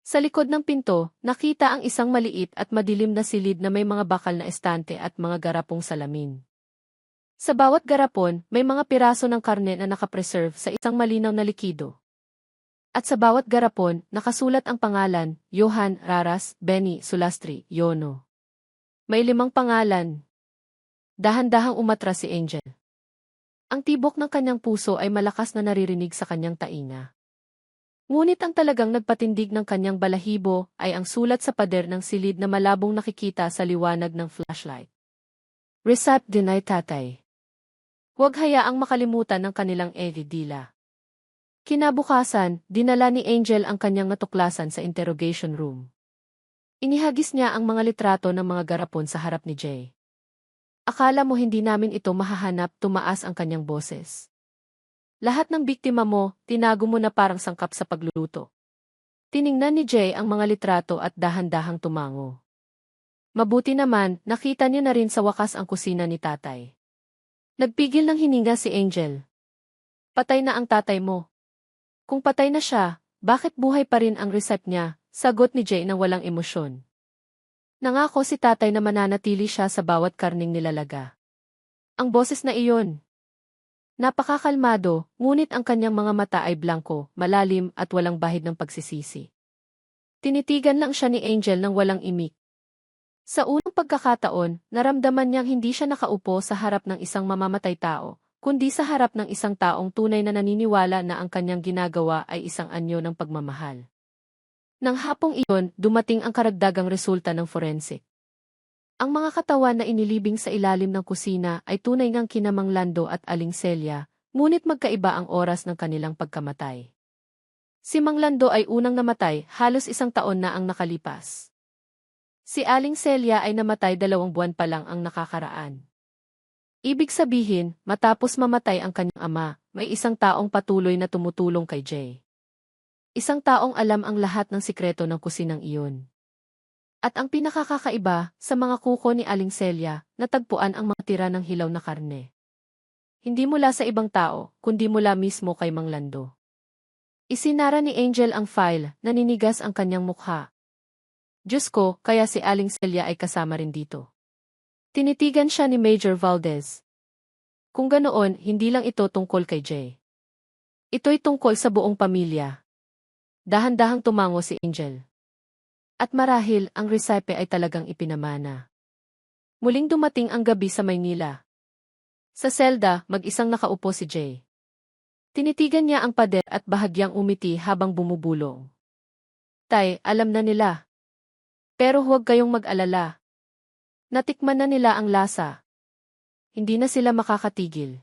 Sa likod ng pinto, nakita ang isang maliit at madilim na silid na may mga bakal na estante at mga garapong salamin. Sa bawat garapon, may mga piraso ng karne na nakapreserve sa isang malinaw na likido. At sa bawat garapon, nakasulat ang pangalan, Johan, Raras, Benny, Sulastri, Yono. May 5 pangalan. Dahan-dahang umatras si Angel. Ang tibok ng kanyang puso ay malakas na naririnig sa kanyang tainga. Ngunit ang talagang nagpatindig ng kanyang balahibo ay ang sulat sa pader ng silid na malabong nakikita sa liwanag ng flashlight. Receipt deny tatay. Huwag hayaang makalimutan ng kanilang edidila. Kinabukasan, dinala ni Angel ang kanyang natuklasan sa interrogation room. Inihagis niya ang mga litrato ng mga garapon sa harap ni Jay. Akala mo hindi namin ito mahahanap, tumaas ang kanyang boses. Lahat ng biktima mo, tinago mo na parang sangkap sa pagluluto. Tiningnan ni Jay ang mga litrato at dahan-dahang tumango. Mabuti naman, nakita niyo na rin sa wakas ang kusina ni tatay. Nagpigil ng hininga si Angel. Patay na ang tatay mo. Kung patay na siya, bakit buhay pa rin ang receipt niya? Sagot ni Jay na walang emosyon. Nangako si tatay na mananatili siya sa bawat karning nilalaga. Ang boses na iyon. Napakakalmado, ngunit ang kanyang mga mata ay blanko, malalim at walang bahid ng pagsisisi. Tinitigan lang siya ni Angel ng walang imik. Sa unang pagkakataon, naramdaman niyang hindi siya nakaupo sa harap ng isang mamamatay tao, kundi sa harap ng isang taong tunay na naniniwala na ang kanyang ginagawa ay isang anyo ng pagmamahal. Nang hapong iyon, dumating ang karagdagang resulta ng forensic. Ang mga katawan na inilibing sa ilalim ng kusina ay tunay ngang kina Mang Lando at Aling Celia, ngunit magkaiba ang oras ng kanilang pagkamatay. Si Mang Lando ay unang namatay, halos 1 taon na ang nakalipas. Si Aling Celia ay namatay 2 buwan pa lang ang nakakaraan. Ibig sabihin, matapos mamatay ang kanyang ama, may isang taong patuloy na tumutulong kay Jay. Isang taong alam ang lahat ng sikreto ng kusinang iyon. At ang pinakakakaiba, sa mga kuko ni Aling Celia, natagpuan ang mga tira ng hilaw na karne. Hindi mula sa ibang tao, kundi mula mismo kay Mang Lando. Isinara ni Angel ang file, naninigas ang kanyang mukha. Diyos ko, kaya si Aling Celia ay kasama rin dito. Tinitigan siya ni Major Valdez. Kung ganoon, hindi lang ito tungkol kay Jay. Ito'y tungkol sa buong pamilya. Dahan-dahang tumango si Angel. At marahil, ang recipe ay talagang ipinamana. Muling dumating ang gabi sa Maynila. Sa selda, mag-isang nakaupo si Jay. Tinitigan niya ang pader at bahagyang umiti habang bumubulong. Tay, alam na nila. Pero huwag kayong mag-alala. Natikman na nila ang lasa. Hindi na sila makakatigil.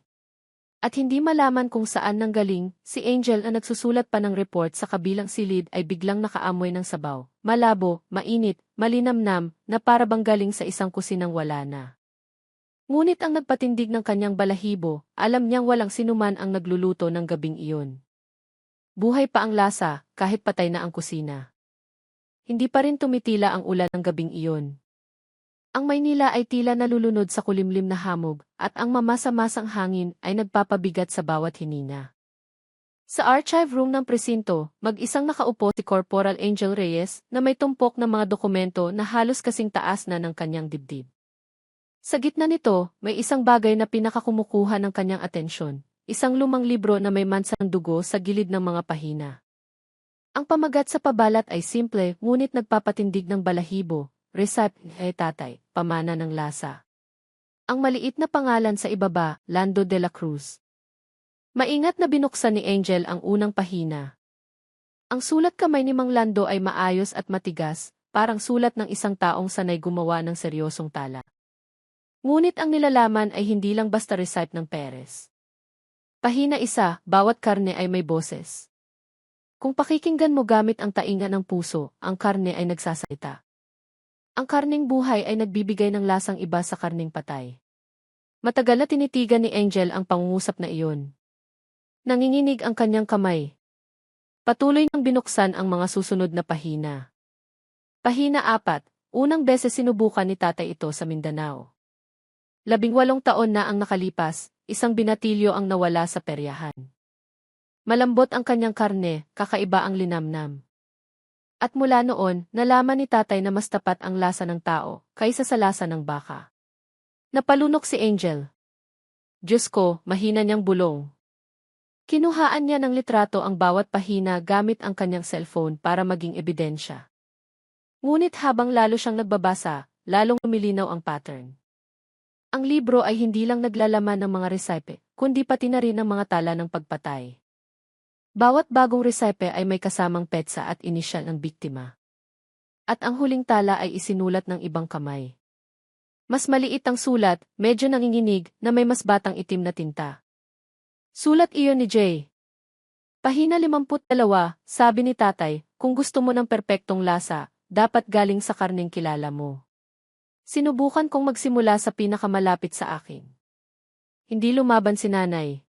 At hindi malaman kung saan nanggaling, si Angel na nagsusulat pa ng report sa kabilang silid ay biglang nakaamoy ng sabaw. Malabo, mainit, malinamnam, na para bang galing sa isang kusinang wala na. Ngunit ang nagpatindig ng kanyang balahibo, alam niyang walang sinuman ang nagluluto ng gabing iyon. Buhay pa ang lasa, kahit patay na ang kusina. Hindi pa rin tumitila ang ulan ng gabing iyon. Ang Maynila ay tila nalulunod sa kulimlim na hamog, at ang mamasa-masang hangin ay nagpapabigat sa bawat hinina. Sa archive room ng presinto, mag-isang nakaupo si Corporal Angel Reyes na may tumpok ng mga dokumento na halos kasing taas na ng kanyang dibdib. Sa gitna nito, may isang bagay na pinakakumukuha ng kanyang atensyon, isang lumang libro na may mansang dugo sa gilid ng mga pahina. Ang pamagat sa pabalat ay simple ngunit nagpapatindig ng balahibo. Recipe, tatay, pamana ng lasa. Ang maliit na pangalan sa ibaba, Lando de la Cruz. Maingat na binuksan ni Angel ang unang pahina. Ang sulat kamay ni Mang Lando ay maayos at matigas, parang sulat ng isang taong sanay gumawa ng seryosong tala. Ngunit ang nilalaman ay hindi lang basta recipe ng Perez. Pahina 1, bawat karne ay may boses. Kung pakikinggan mo gamit ang tainga ng puso, ang karne ay nagsasalita. Ang karneng buhay ay nagbibigay ng lasang iba sa karneng patay. Matagal na tinitigan ni Angel ang pangungusap na iyon. Nanginginig ang kanyang kamay. Patuloy nang binuksan ang mga susunod na pahina. Pahina 4, unang beses sinubukan ni tatay ito sa Mindanao. 18 taon na ang nakalipas, isang binatilyo ang nawala sa peryahan. Malambot ang kanyang karne, kakaiba ang linamnam. At mula noon, nalaman ni tatay na mas tapat ang lasa ng tao, kaysa sa lasa ng baka. Napalunok si Angel. Diyos ko, mahina niyang bulong. Kinuhaan niya ng litrato ang bawat pahina gamit ang kanyang cellphone para maging ebidensya. Ngunit habang lalo siyang nagbabasa, lalong lumilinaw ang pattern. Ang libro ay hindi lang naglalaman ng mga recipe, kundi pati na rin ng mga tala ng pagpatay. Bawat bagong recipe ay may kasamang petsa at inisyal ng biktima. At ang huling tala ay isinulat ng ibang kamay. Mas maliit ang sulat, medyo nanginginig, na may mas batang itim na tinta. Sulat iyon ni Jay. Pahina 52, sabi ni tatay, kung gusto mo ng perpektong lasa, dapat galing sa karneng kilala mo. Sinubukan kong magsimula sa pinakamalapit sa akin. Hindi lumaban si nanay.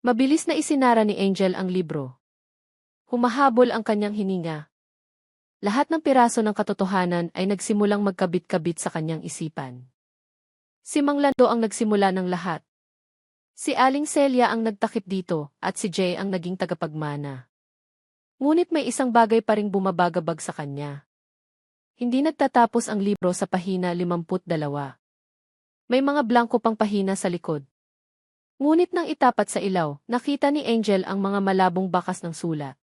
Mabilis na isinara ni Angel ang libro. Humahabol ang kanyang hininga. Lahat ng piraso ng katotohanan ay nagsimulang magkabit-kabit sa kanyang isipan. Si Mang Lando ang nagsimula ng lahat. Si Aling Celia ang nagtakip dito, at si Jay ang naging tagapagmana. Ngunit may isang bagay pa ring bumabagabag sa kanya. Hindi nagtatapos ang libro sa pahina 52. May mga blanko pang pahina sa likod. Ngunit nang itapat sa ilaw, nakita ni Angel ang mga malabong bakas ng sulat.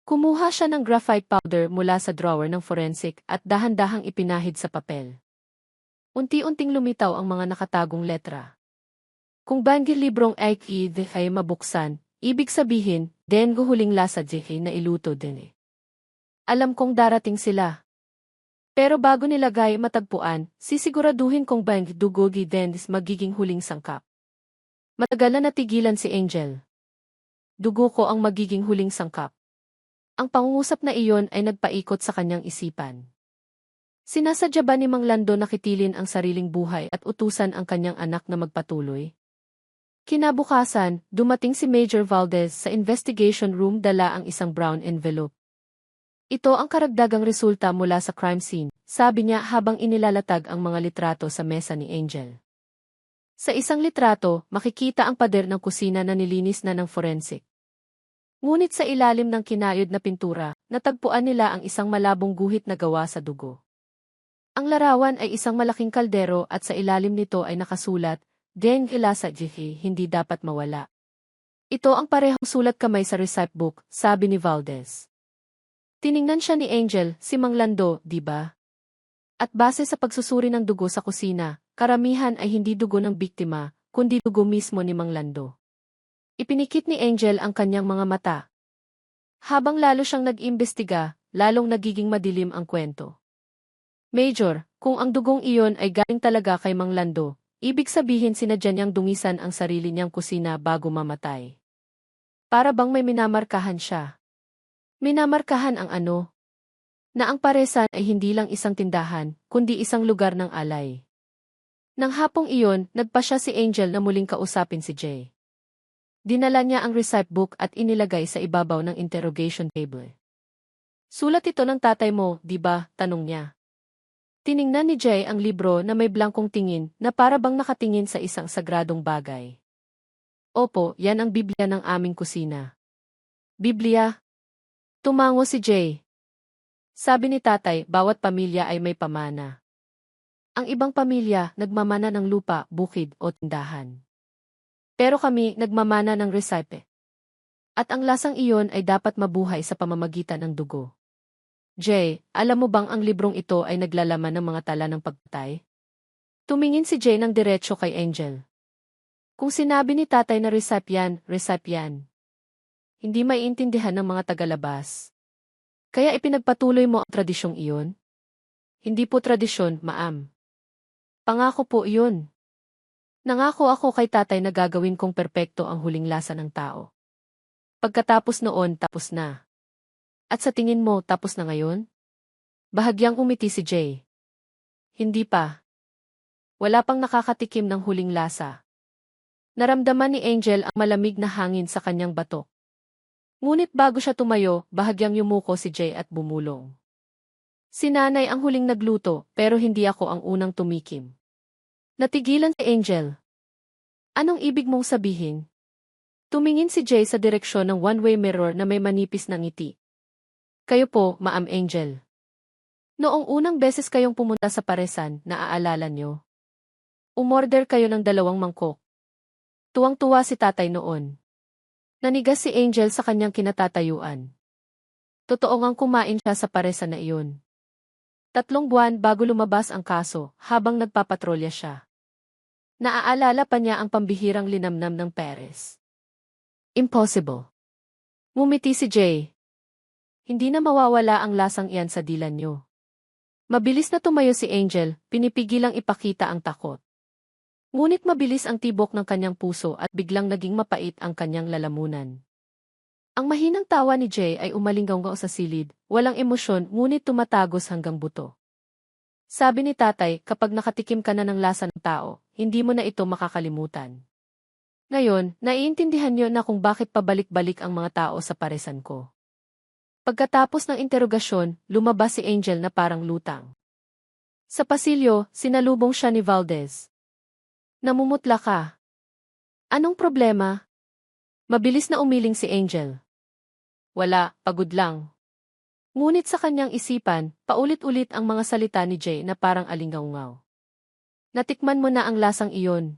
Kumuha siya ng graphite powder mula sa drawer ng forensic at dahan-dahang ipinahid sa papel. Unti-unting lumitaw ang mga nakatagong letra. Kung banggil librong ay mabuksan, ibig sabihin, dengo huling lasa na iluto din. Alam kong darating sila. Pero bago nilagay matagpuan, sisiguraduhin kong bang dugogi dens magiging huling sangkap. Matagal na natigilan si Angel. Dugo ko ang magiging huling sangkap. Ang pangungusap na iyon ay nagpaikot sa kanyang isipan. Sinasadya ba ni Mang Lando na kitilin ang sariling buhay at utusan ang kanyang anak na magpatuloy? Kinabukasan, dumating si Major Valdez sa investigation room dala ang isang brown envelope. Ito ang karagdagang resulta mula sa crime scene, sabi niya habang inilalatag ang mga litrato sa mesa ni Angel. Sa isang litrato, makikita ang pader ng kusina na nilinis na ng forensic. Ngunit sa ilalim ng kinayod na pintura, natagpuan nila ang isang malabong guhit na gawa sa dugo. Ang larawan ay isang malaking kaldero at sa ilalim nito ay nakasulat, "Den Ilasa Jihi, hindi dapat mawala." Ito ang parehong sulat kamay sa recipe book, sabi ni Valdez. Tiningnan siya ni Angel, si Mang Lando, di ba? At base sa pagsusuri ng dugo sa kusina, karamihan ay hindi dugo ng biktima, kundi dugo mismo ni Mang Lando. Ipinikit ni Angel ang kanyang mga mata. Habang lalo siyang nag-imbestiga, lalong nagiging madilim ang kwento. Major, kung ang dugong iyon ay galing talaga kay Mang Lando, ibig sabihin sinadya niyang dungisan ang sarili niyang kusina bago mamatay. Para bang may minamarkahan siya. Minamarkahan ang ano? Na ang paresan ay hindi lang isang tindahan, kundi isang lugar ng alay. Nang hapong iyon, nagpa siya si Angel na muling kausapin si Jay. Dinala niya ang recipe book at inilagay sa ibabaw ng interrogation table. Sulat ito ng tatay mo, di ba? Tanong niya. Tiningnan ni Jay ang libro na may blankong tingin na para bang nakatingin sa isang sagradong bagay. Opo, yan ang Biblia ng aming kusina. Biblia? Tumango si Jay. Sabi ni tatay, bawat pamilya ay may pamana. Ang ibang pamilya, nagmamana ng lupa, bukid o tindahan. Pero kami, nagmamana ng recipe. At ang lasang iyon ay dapat mabuhay sa pamamagitan ng dugo. Jay, alam mo bang ang librong ito ay naglalaman ng mga tala ng pagpatay? Tumingin si Jay ng diretso kay Angel. Kung sinabi ni tatay na recipe yan. Hindi maiintindihan ng mga tagalabas. Kaya ipinagpatuloy mo ang tradisyong iyon? Hindi po tradisyon, maam. Pangako po iyon. Nangako ako kay tatay na gagawin kong perpekto ang huling lasa ng tao. Pagkatapos noon, tapos na. At sa tingin mo, tapos na ngayon? Bahagyang umiti si Jay. Hindi pa. Wala pang nakakatikim ng huling lasa. Naramdaman ni Angel ang malamig na hangin sa kanyang batok. Ngunit bago siya tumayo, bahagyang yumuko si Jay at bumulong. Si nanay ang huling nagluto, pero hindi ako ang unang tumikim. Natigilan si Angel. Anong ibig mong sabihin? Tumingin si Jay sa direksyon ng one-way mirror na may manipis na ngiti. Kayo po, Maam Angel. Noong unang beses kayong pumunta sa paresan, naaalala nyo? Umorder kayo ng 2 mangkok. Tuwang-tuwa si tatay noon. Nanigas si Angel sa kanyang kinatatayuan. Totoo ngang kumain siya sa paresan na iyon. 3 buwan bago lumabas ang kaso, habang nagpapatrolya siya. Naaalala pa niya ang pambihirang linamnam ng Perez. Impossible. Ngumiti si Jay. Hindi na mawawala ang lasang iyan sa dila nyo. Mabilis na tumayo si Angel, pinipigilang ipakita ang takot. Ngunit mabilis ang tibok ng kanyang puso at biglang naging mapait ang kanyang lalamunan. Ang mahinang tawa ni Jay ay umalinggaw sa silid, walang emosyon ngunit tumatagos hanggang buto. Sabi ni tatay, kapag nakatikim ka na ng lasa ng tao, hindi mo na ito makakalimutan. Ngayon, naiintindihan niyo na kung bakit pabalik-balik ang mga tao sa paresan ko. Pagkatapos ng interogasyon, lumabas si Angel na parang lutang. Sa pasilyo, sinalubong siya ni Valdez. Namumutla ka. Anong problema? Mabilis na umiling si Angel. Wala, pagod lang. Ngunit sa kanyang isipan, paulit-ulit ang mga salita ni Jay na parang alingaungaw. Natikman mo na ang lasang iyon.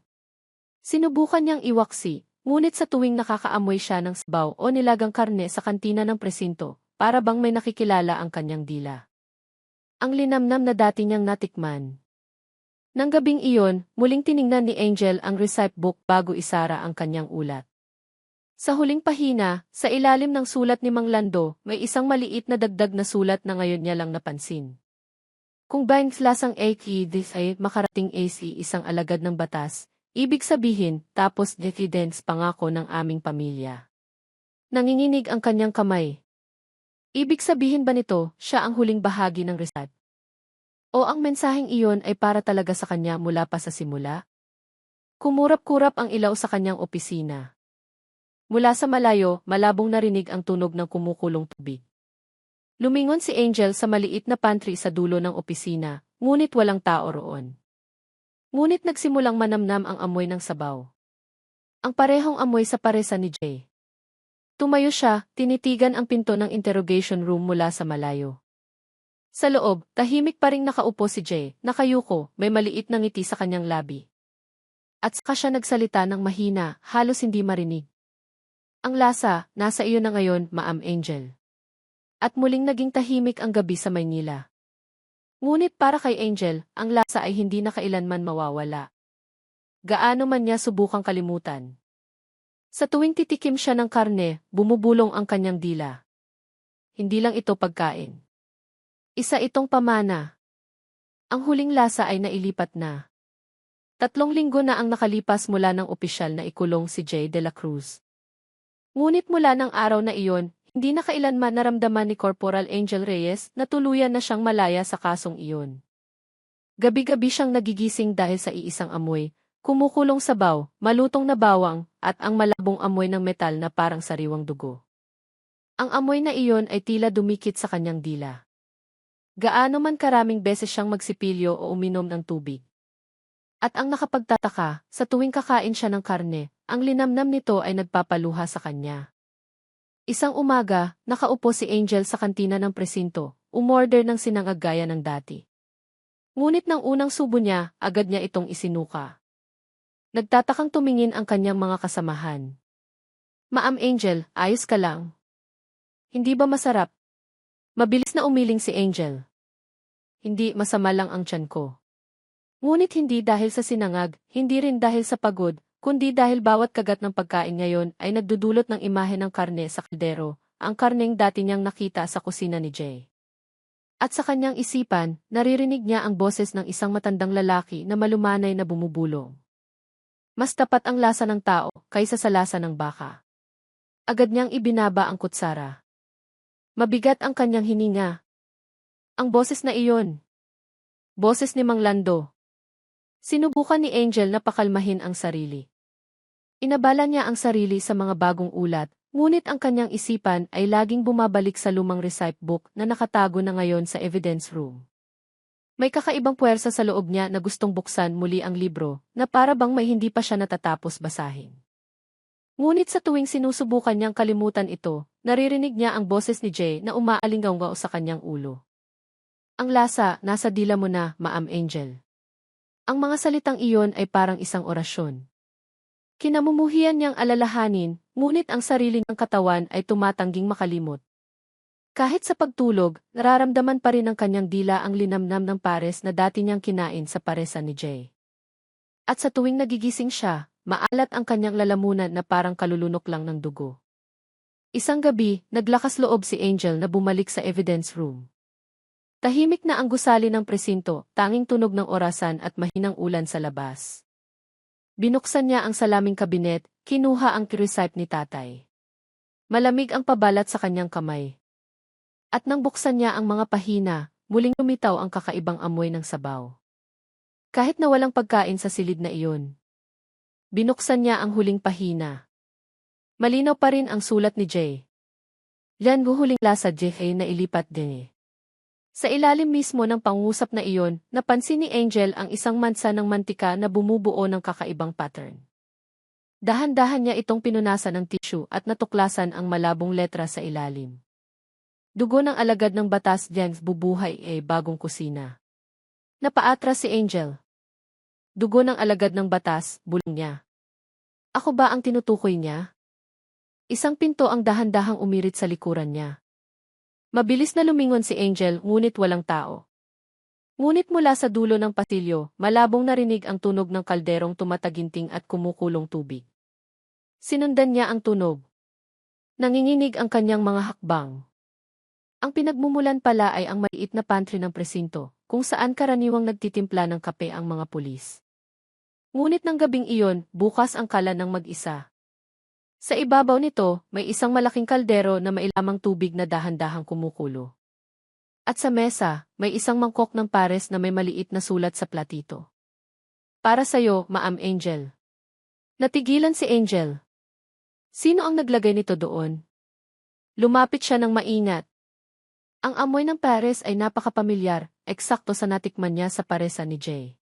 Sinubukan niyang iwaksi, ngunit sa tuwing nakakaamoy siya ng sabaw o nilagang karne sa kantina ng presinto, para bang may nakikilala ang kanyang dila. Ang linamnam na dati niyang natikman. Nang gabing iyon, muling tiningnan ni Angel ang recipe book bago isara ang kanyang ulat. Sa huling pahina, sa ilalim ng sulat ni Mang Lando, may isang maliit na dagdag na sulat na ngayon niya lang napansin. Kung banks lasang this ay makarating AC isang alagad ng batas, ibig sabihin, tapos decadence pangako ng aming pamilya. Nanginginig ang kanyang kamay. Ibig sabihin ba nito, siya ang huling bahagi ng recipe? O ang mensaheng iyon ay para talaga sa kanya mula pa sa simula? Kumurap-kurap ang ilaw sa kanyang opisina. Mula sa malayo, malabong narinig ang tunog ng kumukulong tubig. Lumingon si Angel sa maliit na pantry sa dulo ng opisina, ngunit walang tao roon. Ngunit nagsimulang manamnam ang amoy ng sabaw. Ang parehong amoy sa paresa ni Jay. Tumayo siya, tinitigan ang pinto ng interrogation room mula sa malayo. Sa loob, tahimik pa ring nakaupo si Jay, nakayuko, may maliit na ngiti sa kanyang labi. At saka siya nagsalita ng mahina, halos hindi marinig. Ang lasa, nasa iyo na ngayon, Ma'am Angel. At muling naging tahimik ang gabi sa Maynila. Ngunit para kay Angel, ang lasa ay hindi na kailanman mawawala. Gaano man niya subukang kalimutan. Sa tuwing titikim siya ng karne, bumubulong ang kanyang dila. Hindi lang ito pagkain. Isa itong pamana. Ang huling lasa ay nailipat na. 3 linggo na ang nakalipas mula ng opisyal na ikulong si Jay de la Cruz. Ngunit mula ng araw na iyon, hindi na kailanman naramdaman ni Corporal Angel Reyes na tuluyan na siyang malaya sa kasong iyon. Gabi-gabi siyang nagigising dahil sa iisang amoy, kumukulong sabaw, malutong na bawang, at ang malabong amoy ng metal na parang sariwang dugo. Ang amoy na iyon ay tila dumikit sa kanyang dila. Gaano man karaming beses siyang magsipilyo o uminom ng tubig. At ang nakapagtataka, sa tuwing kakain siya ng karne, ang linamnam nito ay nagpapaluha sa kanya. Isang umaga, nakaupo si Angel sa kantina ng presinto, umorder ng sinangag gaya ng dati. Ngunit nang unang subo niya, agad niya itong isinuka. Nagtatakang tumingin ang kanyang mga kasamahan. Ma'am Angel, ayos ka lang? Hindi ba masarap? Mabilis na umiling si Angel. Hindi, masama lang ang tiyan ko. Ngunit hindi dahil sa sinangag, hindi rin dahil sa pagod, kundi dahil bawat kagat ng pagkain ngayon ay nagdudulot ng imahe ng karne sa kaldero, ang karneng dati niyang nakita sa kusina ni Jay. At sa kanyang isipan, naririnig niya ang boses ng isang matandang lalaki na malumanay na bumubulong. Mas tapat ang lasa ng tao kaysa sa lasa ng baka. Agad niyang ibinaba ang kutsara. Mabigat ang kanyang hininga. Ang boses na iyon. Boses ni Mang Lando. Sinubukan ni Angel na pakalmahin ang sarili. Inabala niya ang sarili sa mga bagong ulat, ngunit ang kanyang isipan ay laging bumabalik sa lumang recipe book na nakatago na ngayon sa evidence room. May kakaibang puwersa sa loob niya na gustong buksan muli ang libro, na para bang may hindi pa siya natatapos basahin. Ngunit sa tuwing sinusubukan niyang kalimutan ito, naririnig niya ang boses ni Jay na umaalinggaw sa kanyang ulo. Ang lasa, nasa dila mo na, Ma'am Angel. Ang mga salitang iyon ay parang isang orasyon. Kinamumuhian niyang alalahanin, ngunit ang sarili ng katawan ay tumatangging makalimot. Kahit sa pagtulog, nararamdaman pa rin ng kanyang dila ang linamnam ng pares na dati niyang kinain sa paresa ni Jay. At sa tuwing nagigising siya, maalat ang kanyang lalamunan na parang kalulunok lang ng dugo. Isang gabi, naglakas loob si Angel na bumalik sa evidence room. Tahimik na ang gusali ng presinto, tanging tunog ng orasan at mahinang ulan sa labas. Binuksan niya ang salaming kabinet, kinuha ang recipe ni tatay. Malamig ang pabalat sa kanyang kamay. At nang buksan niya ang mga pahina, muling lumitaw ang kakaibang amoy ng sabaw. Kahit na walang pagkain sa silid na iyon. Binuksan niya ang huling pahina. Malinaw pa rin ang sulat ni Jay. Yan huling lasa Jay na ilipat din. Sa ilalim mismo ng pangusap na iyon, napansin ni Angel ang isang mansa ng mantika na bumubuo ng kakaibang pattern. Dahan-dahan niya itong pinunasan ng tissue at natuklasan ang malabong letra sa ilalim. Dugo ng alagad ng batas James bubuhay bagong kusina. Napaatras si Angel. Dugo ng alagad ng batas, bulong niya. Ako ba ang tinutukoy niya? Isang pinto ang dahan-dahang umirit sa likuran niya. Mabilis na lumingon si Angel ngunit walang tao. Ngunit mula sa dulo ng pasilyo, malabong narinig ang tunog ng kalderong tumataginting at kumukulong tubig. Sinundan niya ang tunog. Nanginginig ang kanyang mga hakbang. Ang pinagmumulan pala ay ang maliit na pantry ng presinto, kung saan karaniwang nagtitimpla ng kape ang mga pulis. Ngunit ng gabing iyon, bukas ang kala ng mag-isa. Sa ibabaw nito, may isang malaking kaldero na mailamang tubig na dahan-dahang kumukulo. At sa mesa, may isang mangkok ng pares na may maliit na sulat sa platito. Para sa'yo, Ma'am Angel. Natigilan si Angel. Sino ang naglagay nito doon? Lumapit siya ng maingat. Ang amoy ng pares ay napakapamilyar, eksakto sa natikman niya sa paresa ni Jay.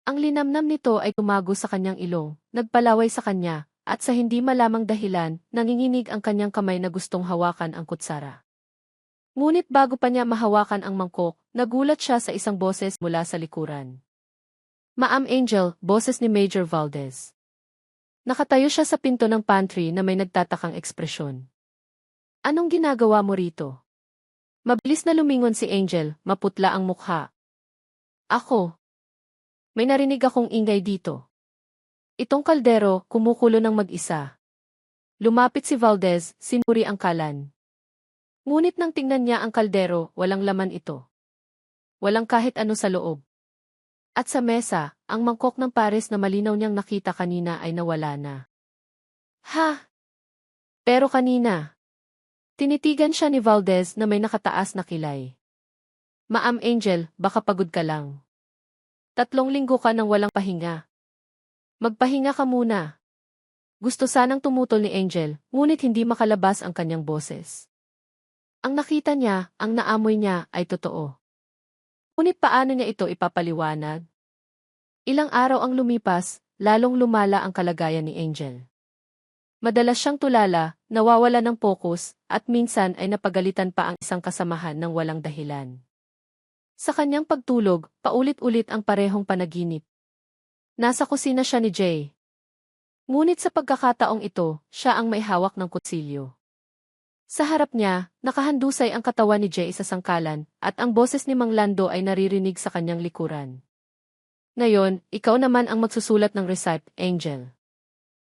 Ang linamnam nito ay tumago sa kanyang ilong, nagpalaway sa kanya, at sa hindi malamang dahilan, nanginginig ang kanyang kamay na gustong hawakan ang kutsara. Ngunit bago pa niya mahawakan ang mangkok, nagulat siya sa isang boses mula sa likuran. "Ma'am Angel," boses ni Major Valdez. Nakatayo siya sa pinto ng pantry na may nagtatakang ekspresyon. "Anong ginagawa mo rito?" Mabilis na lumingon si Angel, maputla ang mukha. "Ako. May narinig akong ingay dito. Itong kaldero, kumukulo ng mag-isa." Lumapit si Valdez, sinuri ang kalan. Ngunit nang tingnan niya ang kaldero, walang laman ito. Walang kahit ano sa loob. At sa mesa, ang mangkok ng pares na malinaw niyang nakita kanina ay nawala na. "Ha? Pero kanina." Tinitigan siya ni Valdez na may nakataas na kilay. "Ma'am Angel, baka pagod ka lang. 3 linggo ka nang walang pahinga. Magpahinga ka muna." Gusto sanang tumutol ni Angel, ngunit hindi makalabas ang kanyang boses. Ang nakita niya, ang naamoy niya, ay totoo. Ngunit paano niya ito ipapaliwanag? Ilang araw ang lumipas, lalong lumala ang kalagayan ni Angel. Madalas siyang tulala, nawawala ng pokus, at minsan ay napagalitan pa ang isang kasamahan ng walang dahilan. Sa kanyang pagtulog, paulit-ulit ang parehong panaginip. Nasa kusina siya ni Jay. Ngunit sa pagkakataong ito, siya ang may hawak ng kutsilyo. Sa harap niya, nakahandusay ang katawan ni Jay sa sangkalan, at ang boses ni Mang Lando ay naririnig sa kanyang likuran. "Ngayon, ikaw naman ang magsusulat ng receipt, Angel."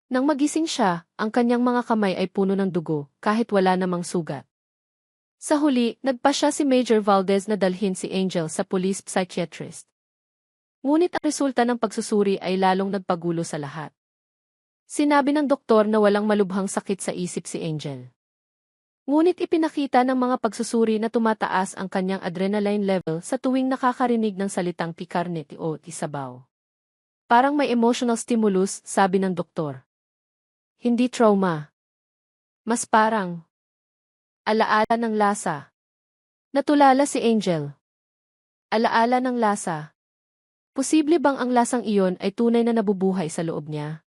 Nang magising siya, ang kanyang mga kamay ay puno ng dugo, kahit wala namang sugat. Sa huli, nagpasya si Major Valdez na dalhin si Angel sa police psychiatrist. Ngunit ang resulta ng pagsusuri ay lalong nagpagulo sa lahat. Sinabi ng doktor na walang malubhang sakit sa isip si Angel. Ngunit ipinakita ng mga pagsusuri na tumataas ang kanyang adrenaline level sa tuwing nakakarinig ng salitang pikarne o tisabaw. Parang may emotional stimulus, sabi ng doktor. Hindi trauma. Mas parang alaala ng lasa. Natulala si Angel. Alaala ng lasa. Posible bang ang lasang iyon ay tunay na nabubuhay sa loob niya?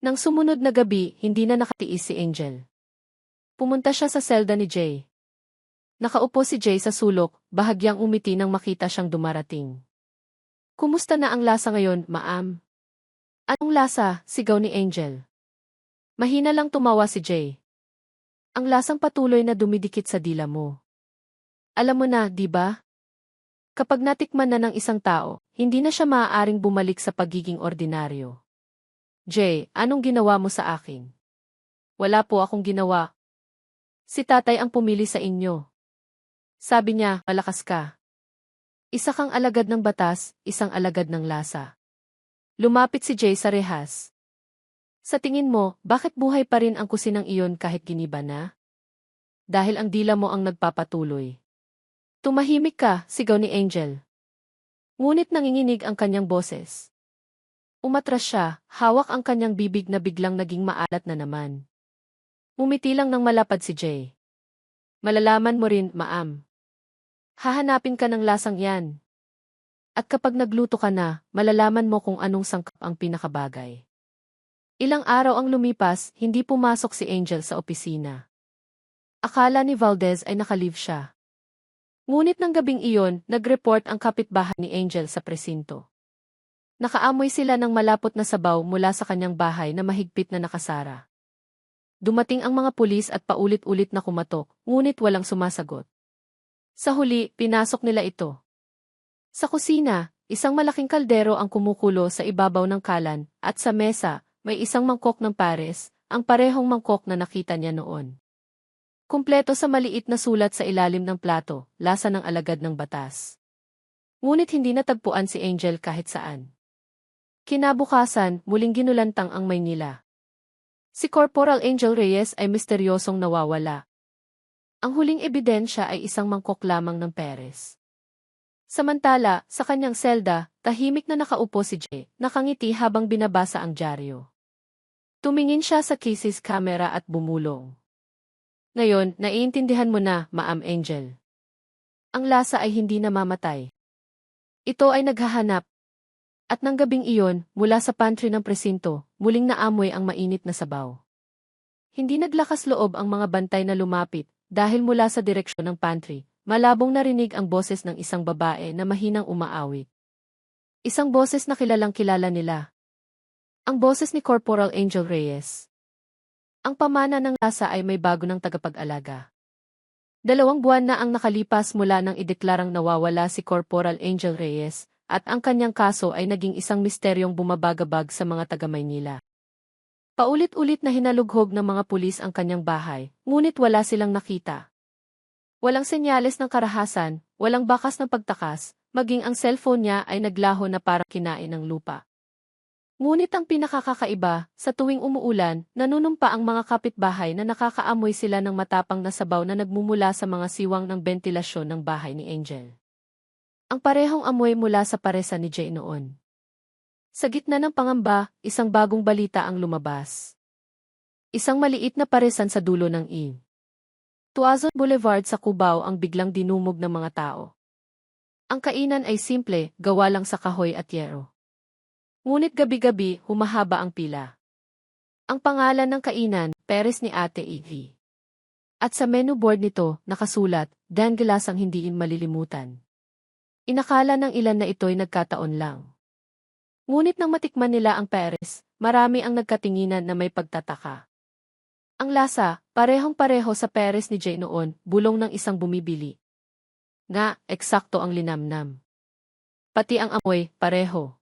Nang sumunod na gabi, hindi na nakatiis si Angel. Pumunta siya sa selda ni Jay. Nakaupo si Jay sa sulok, bahagyang umiti nang makita siyang dumarating. "Kumusta na ang lasa ngayon, ma'am?" "Anong lasa?" sigaw ni Angel. Mahina lang tumawa si Jay. "Ang lasang patuloy na dumidikit sa dila mo. Alam mo na, di ba? Kapag natikman na ng isang tao, hindi na siya maaaring bumalik sa pagiging ordinaryo." "Jay, anong ginawa mo sa akin?" "Wala po akong ginawa. Si tatay ang pumili sa inyo. Sabi niya, malakas ka. Isa kang alagad ng batas, isang alagad ng lasa." Lumapit si Jay sa rehas. "Sa tingin mo, bakit buhay pa rin ang kusinang iyon kahit giniba na?" "Dahil ang dila mo ang nagpapatuloy." "Tumahimik ka," sigaw ni Angel. Ngunit nanginginig ang kanyang boses. Umatras siya, hawak ang kanyang bibig na biglang naging maalat na naman. Umiti lang ng malapad si Jay. "Malalaman mo rin, ma'am. Hahanapin ka ng lasang yan. At kapag nagluto ka na, malalaman mo kung anong sangkap ang pinakabagay." Ilang araw ang lumipas, hindi pumasok si Angel sa opisina. Akala ni Valdez ay nakalive siya. Ngunit ng gabing iyon, nag-report ang kapitbahay ni Angel sa presinto. Nakaamoy sila ng malapot na sabaw mula sa kanyang bahay na mahigpit na nakasara. Dumating ang mga pulis at paulit-ulit na kumatok, ngunit walang sumasagot. Sa huli, pinasok nila ito. Sa kusina, isang malaking kaldero ang kumukulo sa ibabaw ng kalan, at sa mesa, may isang mangkok ng pares, ang parehong mangkok na nakita niya noon. Kumpleto sa maliit na sulat sa ilalim ng plato, lasa ng alagad ng batas. Ngunit hindi natagpuan si Angel kahit saan. Kinabukasan, muling ginulantang ang Maynila. Si Corporal Angel Reyes ay misteryosong nawawala. Ang huling ebidensya ay isang mangkok lamang ng peres. Samantala, sa kanyang selda, tahimik na nakaupo si Jay, nakangiti habang binabasa ang dyaryo. Tumingin siya sa cases camera at bumulong. Ngayon, naiintindihan mo na, Ma'am Angel. Ang lasa ay hindi namamatay. Ito ay naghahanap. At nang gabing iyon, mula sa pantry ng presinto, muling naamoy ang mainit na sabaw. Hindi naglakas loob ang mga bantay na lumapit, dahil mula sa direksyon ng pantry, malabong narinig ang boses ng isang babae na mahinang umaawit. Isang boses na kilalang kilala nila. Ang boses ni Corporal Angel Reyes. Ang pamana ng lasa ay may bago ng tagapag-alaga. 2 buwan na ang nakalipas mula nang ideklarang nawawala si Corporal Angel Reyes, at ang kanyang kaso ay naging isang misteryong bumabagabag sa mga taga-Maynila. Paulit-ulit na hinalughog ng mga pulis ang kanyang bahay, ngunit wala silang nakita. Walang senyales ng karahasan, walang bakas ng pagtakas, maging ang cellphone niya ay naglaho na parang kinain ng lupa. Ngunit ang pinakakakaiba, sa tuwing umuulan, nanunumpa ang mga kapitbahay na nakakaamoy sila ng matapang na sabaw na nagmumula sa mga siwang ng bentilasyon ng bahay ni Angel. Ang parehong amoy mula sa paresa ni Jay noon. Sa gitna ng pangamba, isang bagong balita ang lumabas. Isang maliit na paresan sa dulo ng Tuazon Boulevard sa Cubao ang biglang dinumog ng mga tao. Ang kainan ay simple, gawa lang sa kahoy at yero. Ngunit gabi-gabi, humahaba ang pila. Ang pangalan ng kainan, Pares ni Ate Evie. At sa menu board nito, nakasulat, Dangelas ang hindi malilimutan. Inakala ng ilan na ito'y nagkataon lang. Ngunit nang matikman nila ang Pares, marami ang nagkatinginan na may pagtataka. Ang lasa, parehong-pareho sa Pares ni Jay noon, bulong ng isang bumibili. Nga, eksakto ang linamnam. Pati ang amoy, pareho.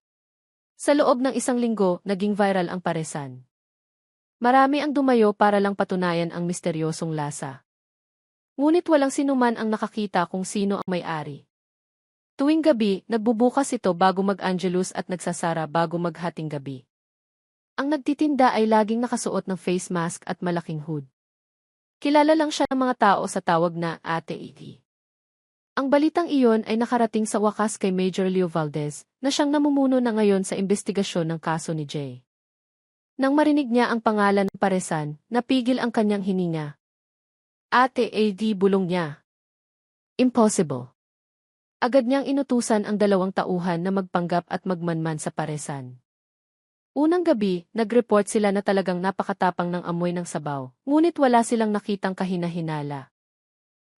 Sa loob ng isang linggo, naging viral ang paresan. Marami ang dumayo para lang patunayan ang misteryosong lasa. Ngunit walang sinuman ang nakakita kung sino ang may-ari. Tuwing gabi, nagbubukas ito bago mag-Angelus at nagsasara bago maghating gabi. Ang nagtitinda ay laging nakasuot ng face mask at malaking hood. Kilala lang siya ng mga tao sa tawag na Ate Evie. Ang balitang iyon ay nakarating sa wakas kay Major Leo Valdez, na siyang namumuno na ngayon sa investigasyon ng kaso ni Jay. Nang marinig niya ang pangalan ng paresan, napigil ang kanyang hininga. Ate Evie, bulong niya. Impossible. Agad niyang inutusan ang 2 tauhan na magpanggap at magmanman sa paresan. Unang gabi, nag-report sila na talagang napakatapang ng amoy ng sabaw, ngunit wala silang nakitang kahina-hinala.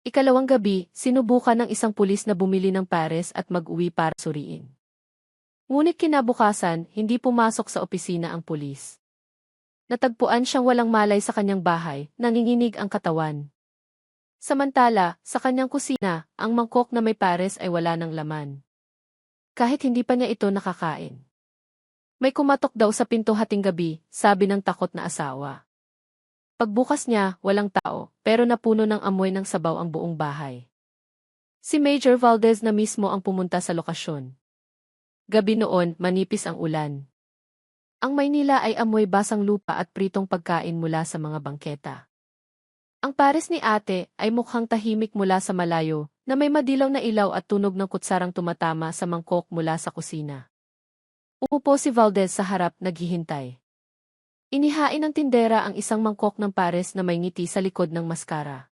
Ikalawang gabi, sinubukan ng isang pulis na bumili ng pares at mag-uwi para suriin. Ngunit kinabukasan, hindi pumasok sa opisina ang pulis. Natagpuan siyang walang malay sa kanyang bahay, nanginginig ang katawan. Samantala, sa kanyang kusina, ang mangkok na may pares ay wala ng laman. Kahit hindi pa niya ito nakakain. May kumatok daw sa pinto hating gabi, sabi ng takot na asawa. Pagbukas niya, walang tao, pero napuno ng amoy ng sabaw ang buong bahay. Si Major Valdez na mismo ang pumunta sa lokasyon. Gabi noon, manipis ang ulan. Ang Maynila ay amoy basang lupa at pritong pagkain mula sa mga bangketa. Ang pares ni ate ay mukhang tahimik mula sa malayo, na may madilaw na ilaw at tunog ng kutsarang tumatama sa mangkok mula sa kusina. Umupo si Valdez sa harap, naghihintay. Inihain ng tindera ang isang mangkok ng pares na may ngiti sa likod ng maskara.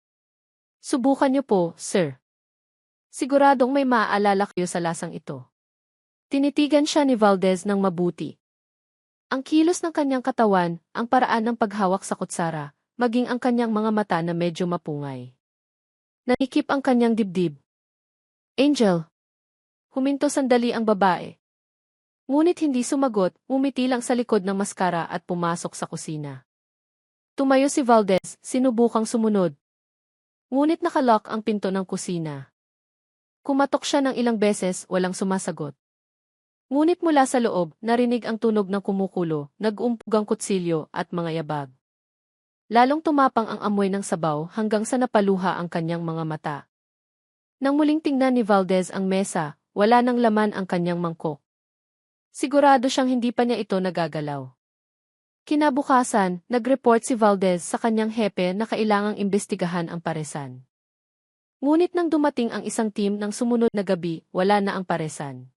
Subukan niyo po, sir. Siguradong may maaalala kayo sa lasang ito. Tinitigan siya ni Valdez ng mabuti. Ang kilos ng kanyang katawan, ang paraan ng paghawak sa kutsara, maging ang kanyang mga mata na medyo mapungay. Nanikip ang kanyang dibdib. Angel. Huminto sandali ang babae. Ngunit hindi sumagot, umiti lang sa likod ng maskara at pumasok sa kusina. Tumayo si Valdez, sinubukang sumunod. Ngunit nakalock ang pinto ng kusina. Kumatok siya ng ilang beses, walang sumasagot. Ngunit mula sa loob, narinig ang tunog ng kumukulo, nag-umpog ang kutsilyo at mga yabag. Lalong tumapang ang amoy ng sabaw hanggang sa napaluha ang kanyang mga mata. Nang muling tingnan ni Valdez ang mesa, wala nang laman ang kanyang mangkok. Sigurado siyang hindi pa niya ito nagagalaw. Kinabukasan, nag-report si Valdez sa kanyang hepe na kailangang imbestigahan ang paresan. Ngunit nang dumating ang isang team ng sumunod na gabi, wala na ang paresan.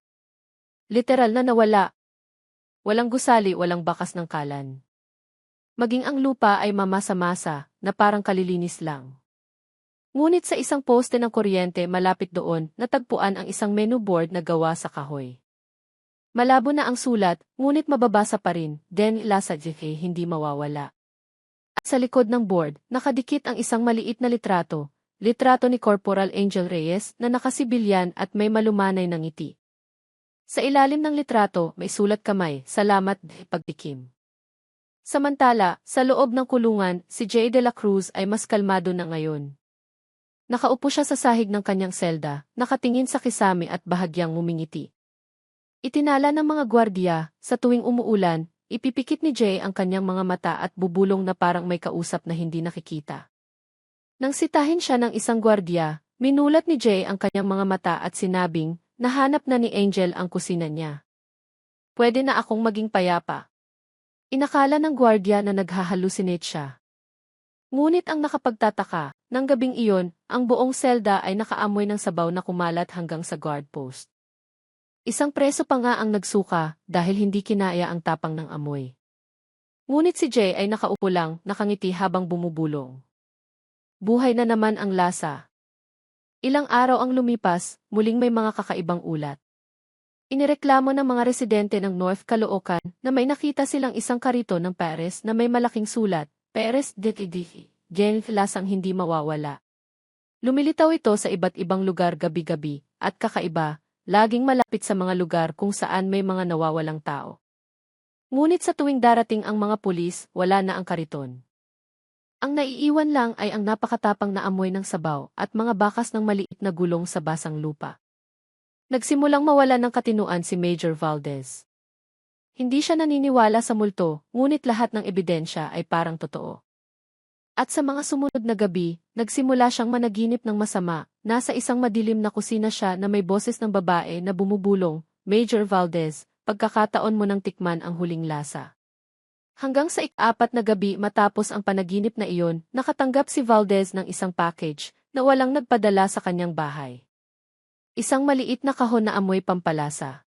Literal na nawala. Walang gusali, walang bakas ng kalan. Maging ang lupa ay mamasa-masa, na parang kalilinis lang. Ngunit sa isang poste ng kuryente malapit doon, natagpuan ang isang menu board na gawa sa kahoy. Malabo na ang sulat, ngunit mababasa pa rin, Den Lasa Jike hindi mawawala. At sa likod ng board, nakadikit ang isang maliit na litrato ni Corporal Angel Reyes na nakasibilyan at may malumanay ng ngiti. Sa ilalim ng litrato, may sulat kamay, salamat, pagtikim. Samantala, sa loob ng kulungan, si Jay de la Cruz ay mas kalmado na ngayon. Nakaupo siya sa sahig ng kanyang selda, nakatingin sa kisame at bahagyang ngumingiti. Itinala ng mga gwardiya, sa tuwing umuulan, ipipikit ni Jay ang kanyang mga mata at bubulong na parang may kausap na hindi nakikita. Nang sitahin siya ng isang gwardiya, minulat ni Jay ang kanyang mga mata at sinabing, nahanap na ni Angel ang kusina niya. Pwede na akong maging payapa. Inakala ng gwardiya na naghahalusinate siya. Ngunit ang nakapagtataka, nang gabing iyon, ang buong selda ay nakaamoy ng sabaw na kumalat hanggang sa guard post. Isang preso pa nga ang nagsuka dahil hindi kinaya ang tapang ng amoy. Ngunit si Jay ay nakaupo lang, nakangiti habang bumubulong. Buhay na naman ang lasa. Ilang araw ang lumipas, muling may mga kakaibang ulat. Inireklamo ng mga residente ng North Caloocan na may nakita silang isang kariton ng Paris na may malaking sulat, Paris DTD, Gen lasang hindi mawawala. Lumilitaw ito sa iba't ibang lugar gabi-gabi, at kakaiba, laging malapit sa mga lugar kung saan may mga nawawalang tao. Ngunit sa tuwing darating ang mga pulis, wala na ang kariton. Ang naiiwan lang ay ang napakatapang na amoy ng sabaw at mga bakas ng maliit na gulong sa basang lupa. Nagsimulang mawala ng katinuan si Major Valdez. Hindi siya naniniwala sa multo, ngunit lahat ng ebidensya ay parang totoo. At sa mga sumunod na gabi, nagsimula siyang managinip ng masama. Nasa isang madilim na kusina siya na may boses ng babae na bumubulong, Major Valdez, pagkakataon mo nang tikman ang huling lasa. Hanggang sa ik-4 na gabi matapos ang panaginip na iyon, nakatanggap si Valdez ng isang package na walang nagpadala sa kanyang bahay. Isang maliit na kahon na amoy pampalasa.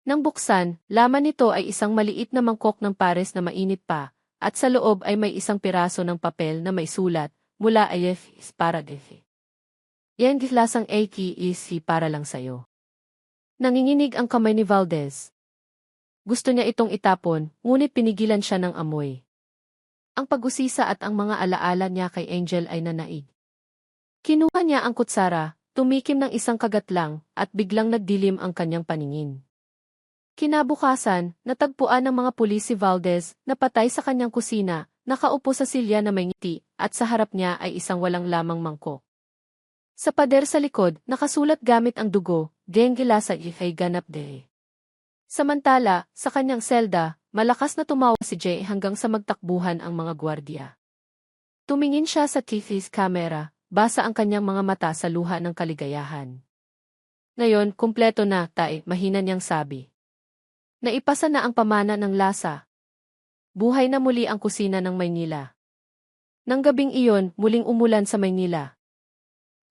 Nang buksan, laman nito ay isang maliit na mangkok ng pares na mainit pa, at sa loob ay may isang piraso ng papel na may sulat, mula AF is para defe. Yan gislasang AK is para lang sayo. Nanginginig ang kamay ni Valdez. Gusto niya itong itapon, ngunit pinigilan siya ng amoy. Ang pag-usisa at ang mga alaala niya kay Angel ay nanaig. Kinuha niya ang kutsara, tumikim ng isang kagat lang, at biglang nagdilim ang kanyang paningin. Kinabukasan, natagpuan ng mga pulis si Valdez na patay sa kanyang kusina, nakaupo sa silya na may ngiti, at sa harap niya ay isang walang lamang mangkok. Sa pader sa likod, nakasulat gamit ang dugo, Dengue sa ay ganap de. Samantala, sa kanyang selda, malakas na tumawa si Jay hanggang sa magtakbuhan ang mga gwardiya. Tumingin siya sa TV's camera, basa ang kanyang mga mata sa luha ng kaligayahan. Ngayon, kumpleto na, tae, mahina niyang sabi. Naipasa na ang pamana ng lasa. Buhay na muli ang kusina ng Maynila. Nang gabing iyon, muling umulan sa Maynila.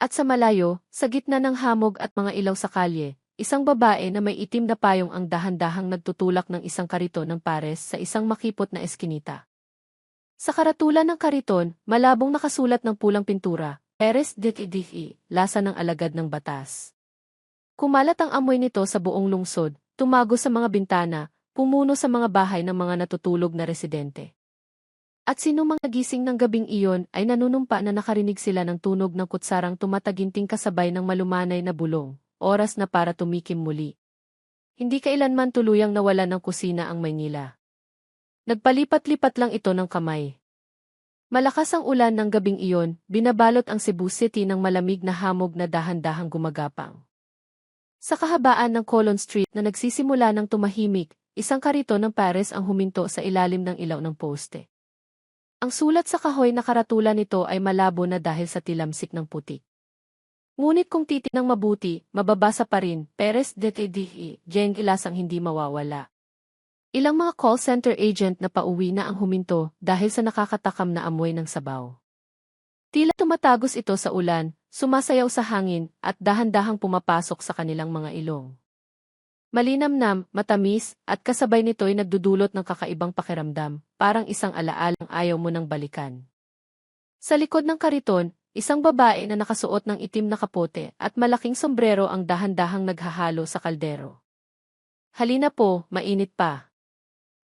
At sa malayo, sa gitna ng hamog at mga ilaw sa kalye, isang babae na may itim na payong ang dahan-dahang nagtutulak ng isang kariton ng pares sa isang makipot na eskinita. Sa karatulan ng kariton, malabong nakasulat ng pulang pintura, Pares DTDE, lasa ng alagad ng batas. Kumalat ang amoy nito sa buong lungsod, tumago sa mga bintana, pumuno sa mga bahay ng mga natutulog na residente. At sino mang nagising ng gabing iyon ay nanunumpa na nakarinig sila ng tunog ng kutsarang tumataginting kasabay ng malumanay na bulong, oras na para tumikim muli. Hindi kailanman tuluyang nawala ng kusina ang Maynila. Nagpalipat-lipat lang ito ng kamay. Malakas ang ulan ng gabing iyon, binabalot ang Cebu City ng malamig na hamog na dahan-dahang gumagapang. Sa kahabaan ng Colon Street na nagsisimula ng tumahimik, isang kariton ng pares ang huminto sa ilalim ng ilaw ng poste. Ang sulat sa kahoy na karatulan nito ay malabo na dahil sa tilamsik ng putik. Ngunit kung titinang mabuti, mababasa pa rin, Pares DTDE, Jeng ilasang hindi mawawala. Ilang mga call center agent na pauwi na ang huminto dahil sa nakakatakam na amoy ng sabaw. Tila tumatagos ito sa ulan, sumasayaw sa hangin, at dahan-dahang pumapasok sa kanilang mga ilong. Malinamnam, matamis, at kasabay nito'y nagdudulot ng kakaibang pakiramdam, parang isang alaalang ayaw mo nang balikan. Sa likod ng kariton, isang babae na nakasuot ng itim na kapote at malaking sombrero ang dahan-dahang naghahalo sa kaldero. Halina po, mainit pa.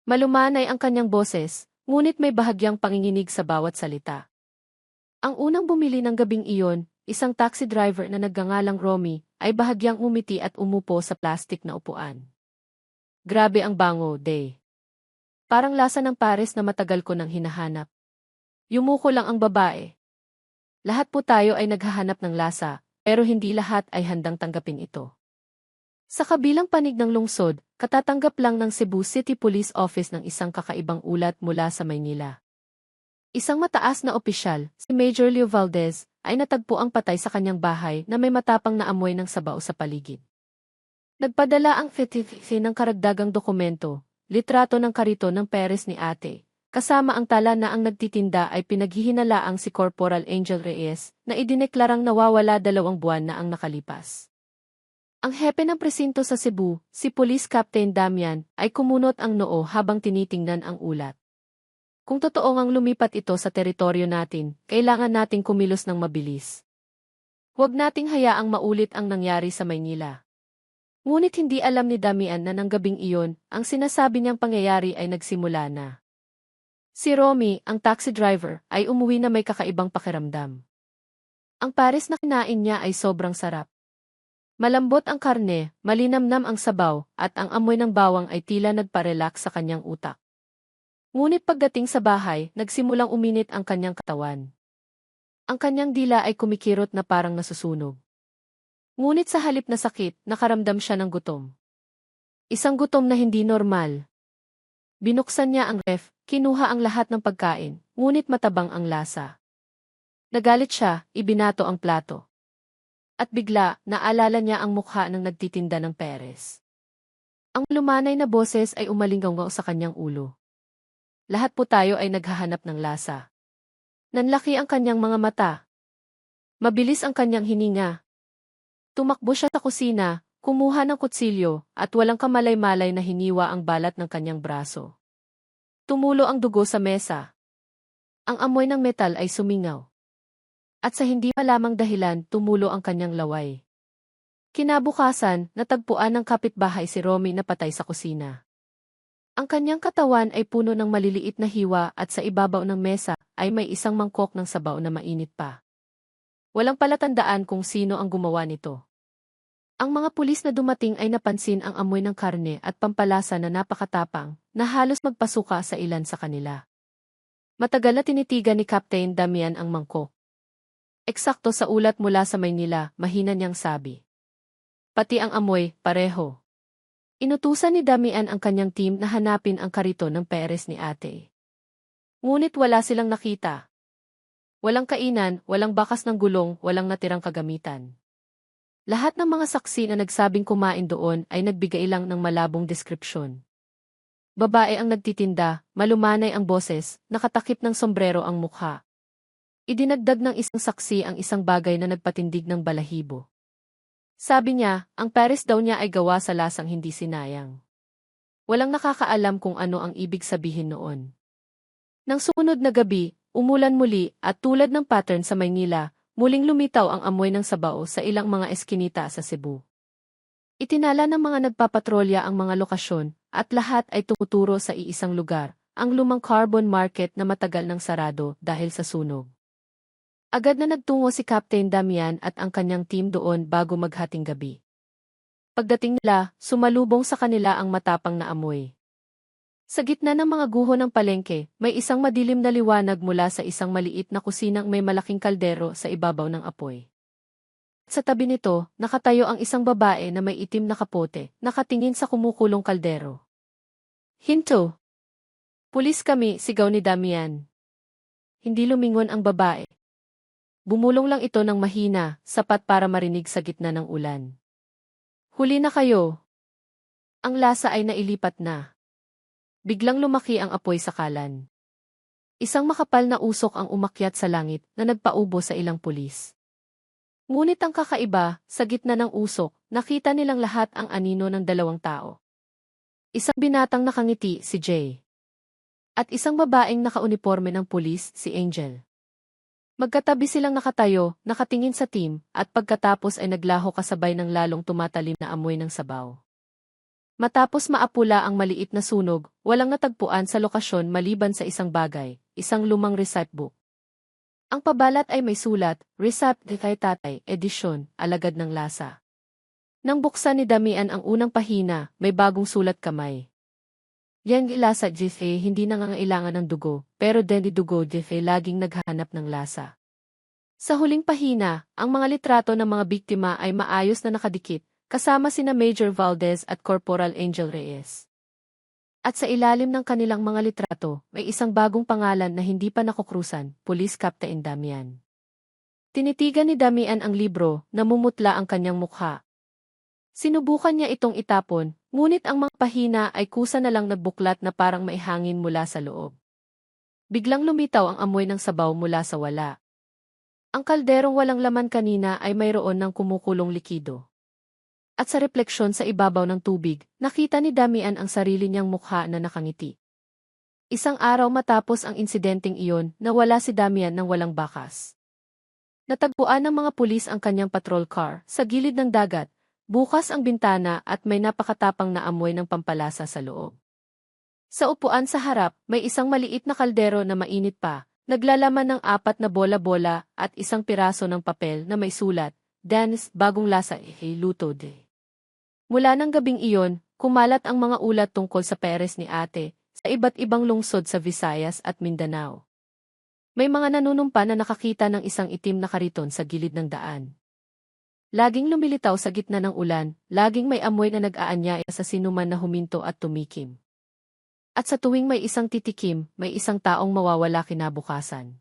Malumanay ang kanyang boses, ngunit may bahagyang panginginig sa bawat salita. Ang unang bumili ng gabing iyon, isang taxi driver na nagngangalang Romy, ay bahagyang umiti at umupo sa plastik na upuan. Grabe ang bango, Day. Parang lasa ng pares na matagal ko nang hinahanap. Yumuko lang ang babae. Lahat po tayo ay naghahanap ng lasa, pero hindi lahat ay handang tanggapin ito. Sa kabilang panig ng lungsod, katatanggap lang ng Cebu City Police Office ng isang kakaibang ulat mula sa Maynila. Isang mataas na opisyal, si Major Leo Valdez, ay natagpuang patay sa kanyang bahay na may matapang na amoy ng sabaw sa paligid. Nagpadala ang FTC ng karagdagang dokumento, litrato ng kariton ng Perez ni ate, kasama ang tala na ang nagtitinda ay pinaghihinalaang si Corporal Angel Reyes na idineklarang nawawala 2 buwan na ang nakalipas. Ang hepe ng presinto sa Cebu, si Police Captain Damian, ay kumunot ang noo habang tinitingnan ang ulat. Kung totoo ngang lumipat ito sa teritoryo natin, kailangan nating kumilos ng mabilis. Huwag nating hayaang maulit ang nangyari sa Maynila. Ngunit hindi alam ni Damian na ng gabing iyon, ang sinasabi niyang pangyayari ay nagsimula na. Si Romy, ang taxi driver, ay umuwi na may kakaibang pakiramdam. Ang pares na kinain niya ay sobrang sarap. Malambot ang karne, malinamnam ang sabaw, at ang amoy ng bawang ay tila nagparelax sa kanyang utak. Ngunit pagdating sa bahay, nagsimulang uminit ang kanyang katawan. Ang kanyang dila ay kumikirot na parang nasusunog. Ngunit sa halip na sakit, nakaramdam siya ng gutom. Isang gutom na hindi normal. Binuksan niya ang ref, kinuha ang lahat ng pagkain, ngunit matabang ang lasa. Nagalit siya, ibinato ang plato. At bigla, naalala niya ang mukha ng nagtitinda ng Perez. Ang lumanay na boses ay umalingaw sa kanyang ulo. Lahat po tayo ay naghahanap ng lasa. Nanlaki ang kanyang mga mata. Mabilis ang kanyang hininga. Tumakbo siya sa kusina, kumuha ng kutsilyo, at walang kamalay-malay na hiniwa ang balat ng kanyang braso. Tumulo ang dugo sa mesa. Ang amoy ng metal ay sumingaw. At sa hindi malamang dahilan, tumulo ang kanyang laway. Kinabukasan, natagpuan ng kapitbahay si Romy na patay sa kusina. Ang kanyang katawan ay puno ng maliliit na hiwa at sa ibabaw ng mesa ay may isang mangkok ng sabaw na mainit pa. Walang palatandaan kung sino ang gumawa nito. Ang mga pulis na dumating ay napansin ang amoy ng karne at pampalasa na napakatapang na halos magpasuka sa ilan sa kanila. Matagal na tinitigan ni Captain Damian ang mangkok. Eksakto sa ulat mula sa Maynila, mahina niyang sabi. Pati ang amoy, pareho. Inutusan ni Damian ang kanyang team na hanapin ang kariton ng Perez ni ate. Ngunit wala silang nakita. Walang kainan, walang bakas ng gulong, walang natirang kagamitan. Lahat ng mga saksi na nagsabing kumain doon ay nagbigay lang ng malabong deskripsyon. Babae ang nagtitinda, malumanay ang boses, nakatakip ng sombrero ang mukha. Idinagdag ng isang saksi ang isang bagay na nagpatindig ng balahibo. Sabi niya, ang Perez daw niya ay gawa sa lasang hindi sinayang. Walang nakakaalam kung ano ang ibig sabihin noon. Nang sumunod na gabi, umulan muli at tulad ng pattern sa Maynila, muling lumitaw ang amoy ng sabaw sa ilang mga eskinita sa Cebu. Itinala ng mga nagpapatrolya ang mga lokasyon at lahat ay tumuturo sa iisang lugar, ang lumang carbon market na matagal nang sarado dahil sa sunog. Agad na nagtungo si Captain Damian at ang kanyang team doon bago maghating gabi. Pagdating nila, sumalubong sa kanila ang matapang na amoy. Sa gitna ng mga guho ng palengke, may isang madilim na liwanag mula sa isang maliit na kusinang may malaking kaldero sa ibabaw ng apoy. Sa tabi nito, nakatayo ang isang babae na may itim na kapote, nakatingin sa kumukulong kaldero. Hinto! Pulis kami, sigaw ni Damian. Hindi lumingon ang babae. Bumulong lang ito ng mahina, sapat para marinig sa gitna ng ulan. Huli na kayo. Ang lasa ay nailipat na. Biglang lumaki ang apoy sa kalan. Isang makapal na usok ang umakyat sa langit na nagpaubo sa ilang pulis. Ngunit ang kakaiba, sa gitna ng usok, nakita nilang lahat ang anino ng dalawang tao. Isang binatang nakangiti, si Jay. At isang babaeng nakauniporme ng pulis, si Angel. Magkatabi silang nakatayo, nakatingin sa team, at pagkatapos ay naglaho kasabay ng lalong tumatalim na amoy ng sabaw. Matapos maapula ang maliit na sunog, walang natagpuan sa lokasyon maliban sa isang bagay, isang lumang recipe book. Ang pabalat ay may sulat, Recipe kay Tatay, edisyon, Alagad ng Lasa. Nang buksan ni Damian ang unang pahina, may bagong sulat kamay. Yang lasa Jefe hindi nangangailangan ng dugo, pero deni dugo Jefe laging naghahanap ng lasa. Sa huling pahina, ang mga litrato ng mga biktima ay maayos na nakadikit, kasama sina Major Valdez at Corporal Angel Reyes. At sa ilalim ng kanilang mga litrato, may isang bagong pangalan na hindi pa nakukrusan, Police Captain Damian. Tinitigan ni Damian ang libro, namumutla ang kanyang mukha. Sinubukan niya itong itapon, ngunit ang mga pahina ay kusa na lang nagbuklat na parang may hangin mula sa loob. Biglang lumitaw ang amoy ng sabaw mula sa wala. Ang kalderong walang laman kanina ay mayroon ng kumukulong likido. At sa refleksyon sa ibabaw ng tubig, nakita ni Damian ang sarili niyang mukha na nakangiti. Isang araw matapos ang insidenteng iyon, nawala si Damian ng walang bakas. Natagpuan ng mga pulis ang kanyang patrol car sa gilid ng dagat. Bukas ang bintana at may napakatapang na amoy ng pampalasa sa loob. Sa upuan sa harap, may isang maliit na kaldero na mainit pa, naglalaman ng 4 na bola-bola at isang piraso ng papel na may sulat, Dennis, bagong lasa luto de. Mula ng gabing iyon, kumalat ang mga ulat tungkol sa peres ni ate, sa iba't ibang lungsod sa Visayas at Mindanao. May mga nanunumpa na nakakita ng isang itim na kariton sa gilid ng daan. Laging lumilitaw sa gitna ng ulan, laging may amoy na nag-aanyaya sa sinuman na huminto at tumikim. At sa tuwing may isang titikim, may isang taong mawawala kinabukasan.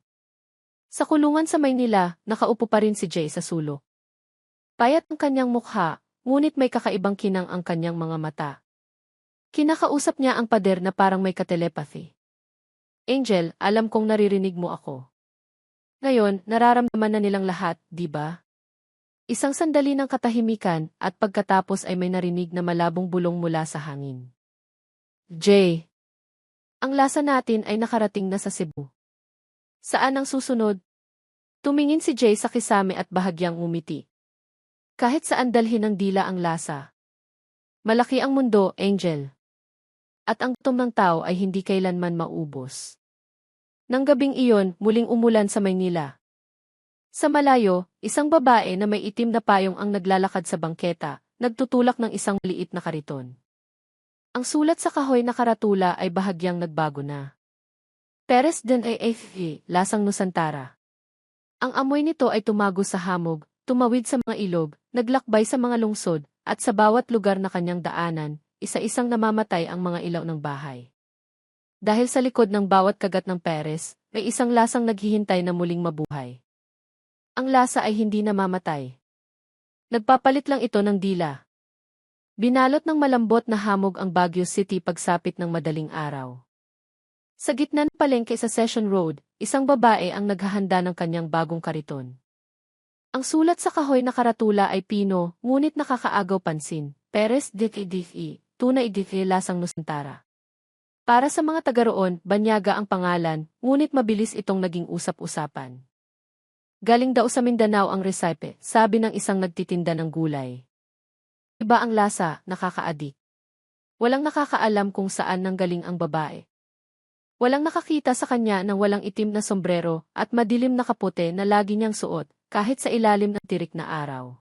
Sa kulungan sa Maynila, nakaupo pa rin si Jay sa sulok. Payat ang kanyang mukha, ngunit may kakaibang kinang ang kanyang mga mata. Kinakausap niya ang pader na parang may katelepathy. Angel, alam kong naririnig mo ako. Ngayon, nararamdaman na nilang lahat, di ba? Isang sandali ng katahimikan at pagkatapos ay may narinig na malabong bulong mula sa hangin. Jay, ang lasa natin ay nakarating na sa Cebu. Saan ang susunod? Tumingin si Jay sa kisame at bahagyang umiti. Kahit saan dalhin ng dila ang lasa. Malaki ang mundo, Angel. At ang gutom ng tao ay hindi kailanman maubos. Nang gabing iyon, muling umulan sa Maynila. Sa malayo, isang babae na may itim na payong ang naglalakad sa bangketa, nagtutulak ng isang maliit na kariton. Ang sulat sa kahoy na karatula ay bahagyang nagbago na. Peres den AFE, lasang Nusantara. Ang amoy nito ay tumago sa hamog, tumawid sa mga ilog, naglakbay sa mga lungsod, at sa bawat lugar na kanyang daanan, isa-isang namamatay ang mga ilaw ng bahay. Dahil sa likod ng bawat kagat ng Peres, may isang lasang naghihintay na muling mabuhay. Ang lasa ay hindi namamatay. Nagpapalit lang ito ng dila. Binalot ng malambot na hamog ang Baguio City pagsapit ng madaling araw. Sa gitna ng palengke sa Session Road, isang babae ang naghahanda ng kanyang bagong kariton. Ang sulat sa kahoy na karatula ay Pino, ngunit nakakaagaw pansin, Peres de Difi, tunay Difi lasang Nusantara. Para sa mga taga-roon, banyaga ang pangalan, ngunit mabilis itong naging usap-usapan. Galing daw sa Mindanao ang recipe, sabi ng isang nagtitinda ng gulay. Iba ang lasa, nakakaadik. Walang nakakaalam kung saan nanggaling ang babae. Walang nakakita sa kanya ng walang itim na sombrero at madilim na kapote na lagi niyang suot, kahit sa ilalim ng tirik na araw.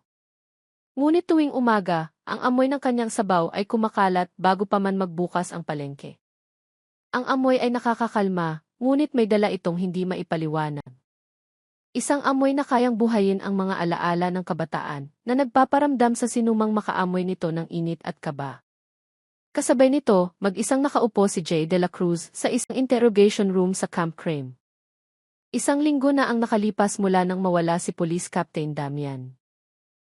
Ngunit tuwing umaga, ang amoy ng kanyang sabaw ay kumakalat bago pa man magbukas ang palengke. Ang amoy ay nakakakalma, ngunit may dala itong hindi maipaliwanag. Isang amoy na kayang buhayin ang mga alaala ng kabataan na nagpaparamdam sa sinumang makaamoy nito ng init at kaba. Kasabay nito, mag-isang nakaupo si Jay de la Cruz sa isang interrogation room sa Camp Crame. Isang linggo na ang nakalipas mula nang mawala si Police Captain Damian.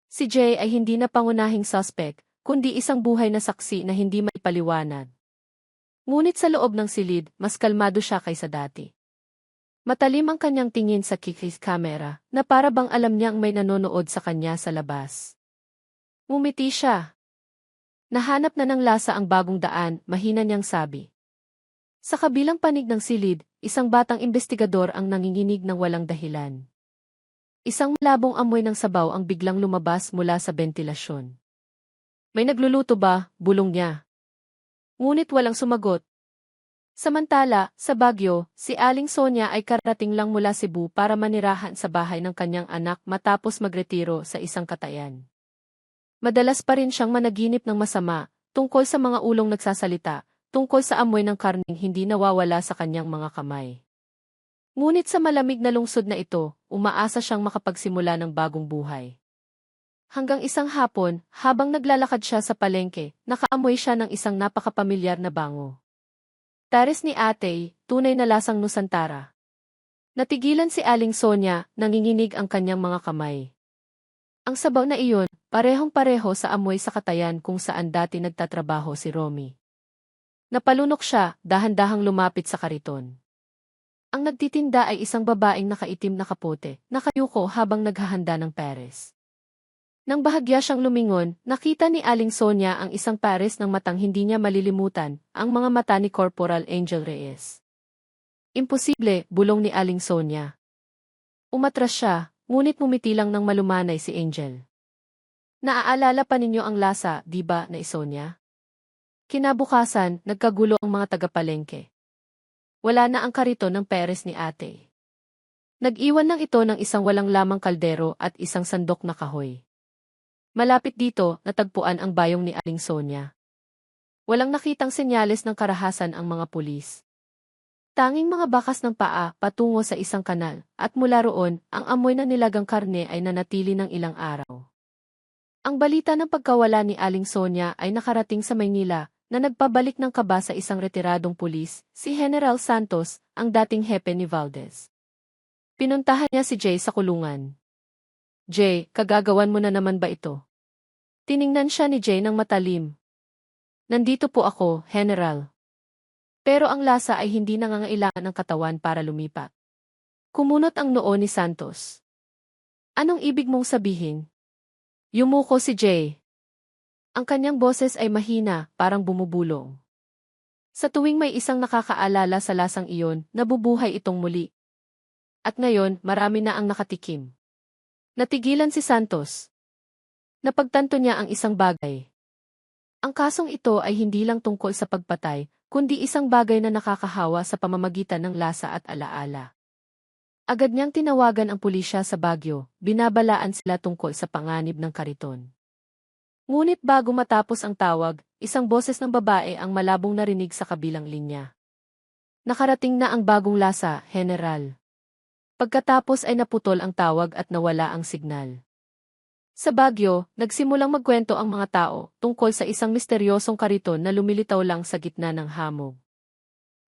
Si Jay ay hindi na pangunahing suspect, kundi isang buhay na saksi na hindi maipaliwanag. Ngunit sa loob ng silid, mas kalmado siya kaysa dati. Matalim ang kanyang tingin sa kikis camera, na para bang alam niyang may nanonood sa kanya sa labas. Ngumiti siya. Nahanap na ng lasa ang bagong daan, mahina niyang sabi. Sa kabilang panig ng silid, isang batang investigador ang nanginginig ng walang dahilan. Isang malabong amoy ng sabaw ang biglang lumabas mula sa bentilasyon. May nagluluto ba? Bulong niya. Ngunit walang sumagot. Samantala, sa Baguio, si Aling Sonia ay karating lang mula Cebu para manirahan sa bahay ng kanyang anak matapos magretiro sa isang katayan. Madalas pa rin siyang managinip ng masama, tungkol sa mga ulong nagsasalita, tungkol sa amoy ng karning hindi nawawala sa kanyang mga kamay. Ngunit sa malamig na lungsod na ito, umaasa siyang makapagsimula ng bagong buhay. Hanggang isang hapon, habang naglalakad siya sa palengke, nakaamoy siya ng isang napakapamilyar na bango. Tares ni Ate, tunay na lasang Nusantara. Natigilan si Aling Sonia, nanginginig ang kanyang mga kamay. Ang sabaw na iyon, parehong-pareho sa amoy sa katayan kung saan dati nagtatrabaho si Romy. Napalunok siya, dahan-dahang lumapit sa kariton. Ang nagtitinda ay isang babaeng nakaitim na kapote, nakayuko habang naghahanda ng pares. Nang bahagya siyang lumingon, nakita ni Aling Sonia ang isang pares ng matang hindi niya malilimutan, ang mga mata ni Corporal Angel Reyes. Imposible, bulong ni Aling Sonia. Umatras siya, ngunit ngumiti lang ng malumanay si Angel. Naaalala pa ninyo ang lasa, di ba, na Sonia? Kinabukasan, nagkagulo ang mga tagapalengke. Wala na ang kariton ng pares ni Ate. Nag-iwan ng ito ng isang walang lamang kaldero at isang sandok na kahoy. Malapit dito, natagpuan ang bayong ni Aling Sonia. Walang nakitang senyales ng karahasan ang mga pulis. Tanging mga bakas ng paa patungo sa isang kanal, at mula roon, ang amoy na nilagang karne ay nanatili ng ilang araw. Ang balita ng pagkawala ni Aling Sonia ay nakarating sa Maynila, na nagpabalik ng kaba sa isang retiradong pulis, si General Santos, ang dating hepe ni Valdez. Pinuntahan niya si Jay sa kulungan. Jay, kagagawan mo na naman ba ito? Tiningnan siya ni Jay ng matalim. Nandito po ako, General. Pero ang lasa ay hindi nangangailangan ng katawan para lumipat. Kumunot ang noo ni Santos. Anong ibig mong sabihin? Yumuko si Jay. Ang kanyang boses ay mahina, parang bumubulong. Sa tuwing may isang nakakaalala sa lasang iyon, nabubuhay itong muli. At ngayon, marami na ang nakatikim. Natigilan si Santos. Napagtanto niya ang isang bagay. Ang kasong ito ay hindi lang tungkol sa pagpatay, kundi isang bagay na nakakahawa sa pamamagitan ng lasa at alaala. Agad niyang tinawagan ang pulisya sa Baguio, binabalaan sila tungkol sa panganib ng kariton. Ngunit bago matapos ang tawag, isang boses ng babae ang malabong narinig sa kabilang linya. Nakarating na ang bagong lasa, General. Pagkatapos ay naputol ang tawag at nawala ang signal. Sa Baguio, nagsimulang magkwento ang mga tao tungkol sa isang misteryosong kariton na lumilitaw lang sa gitna ng hamog.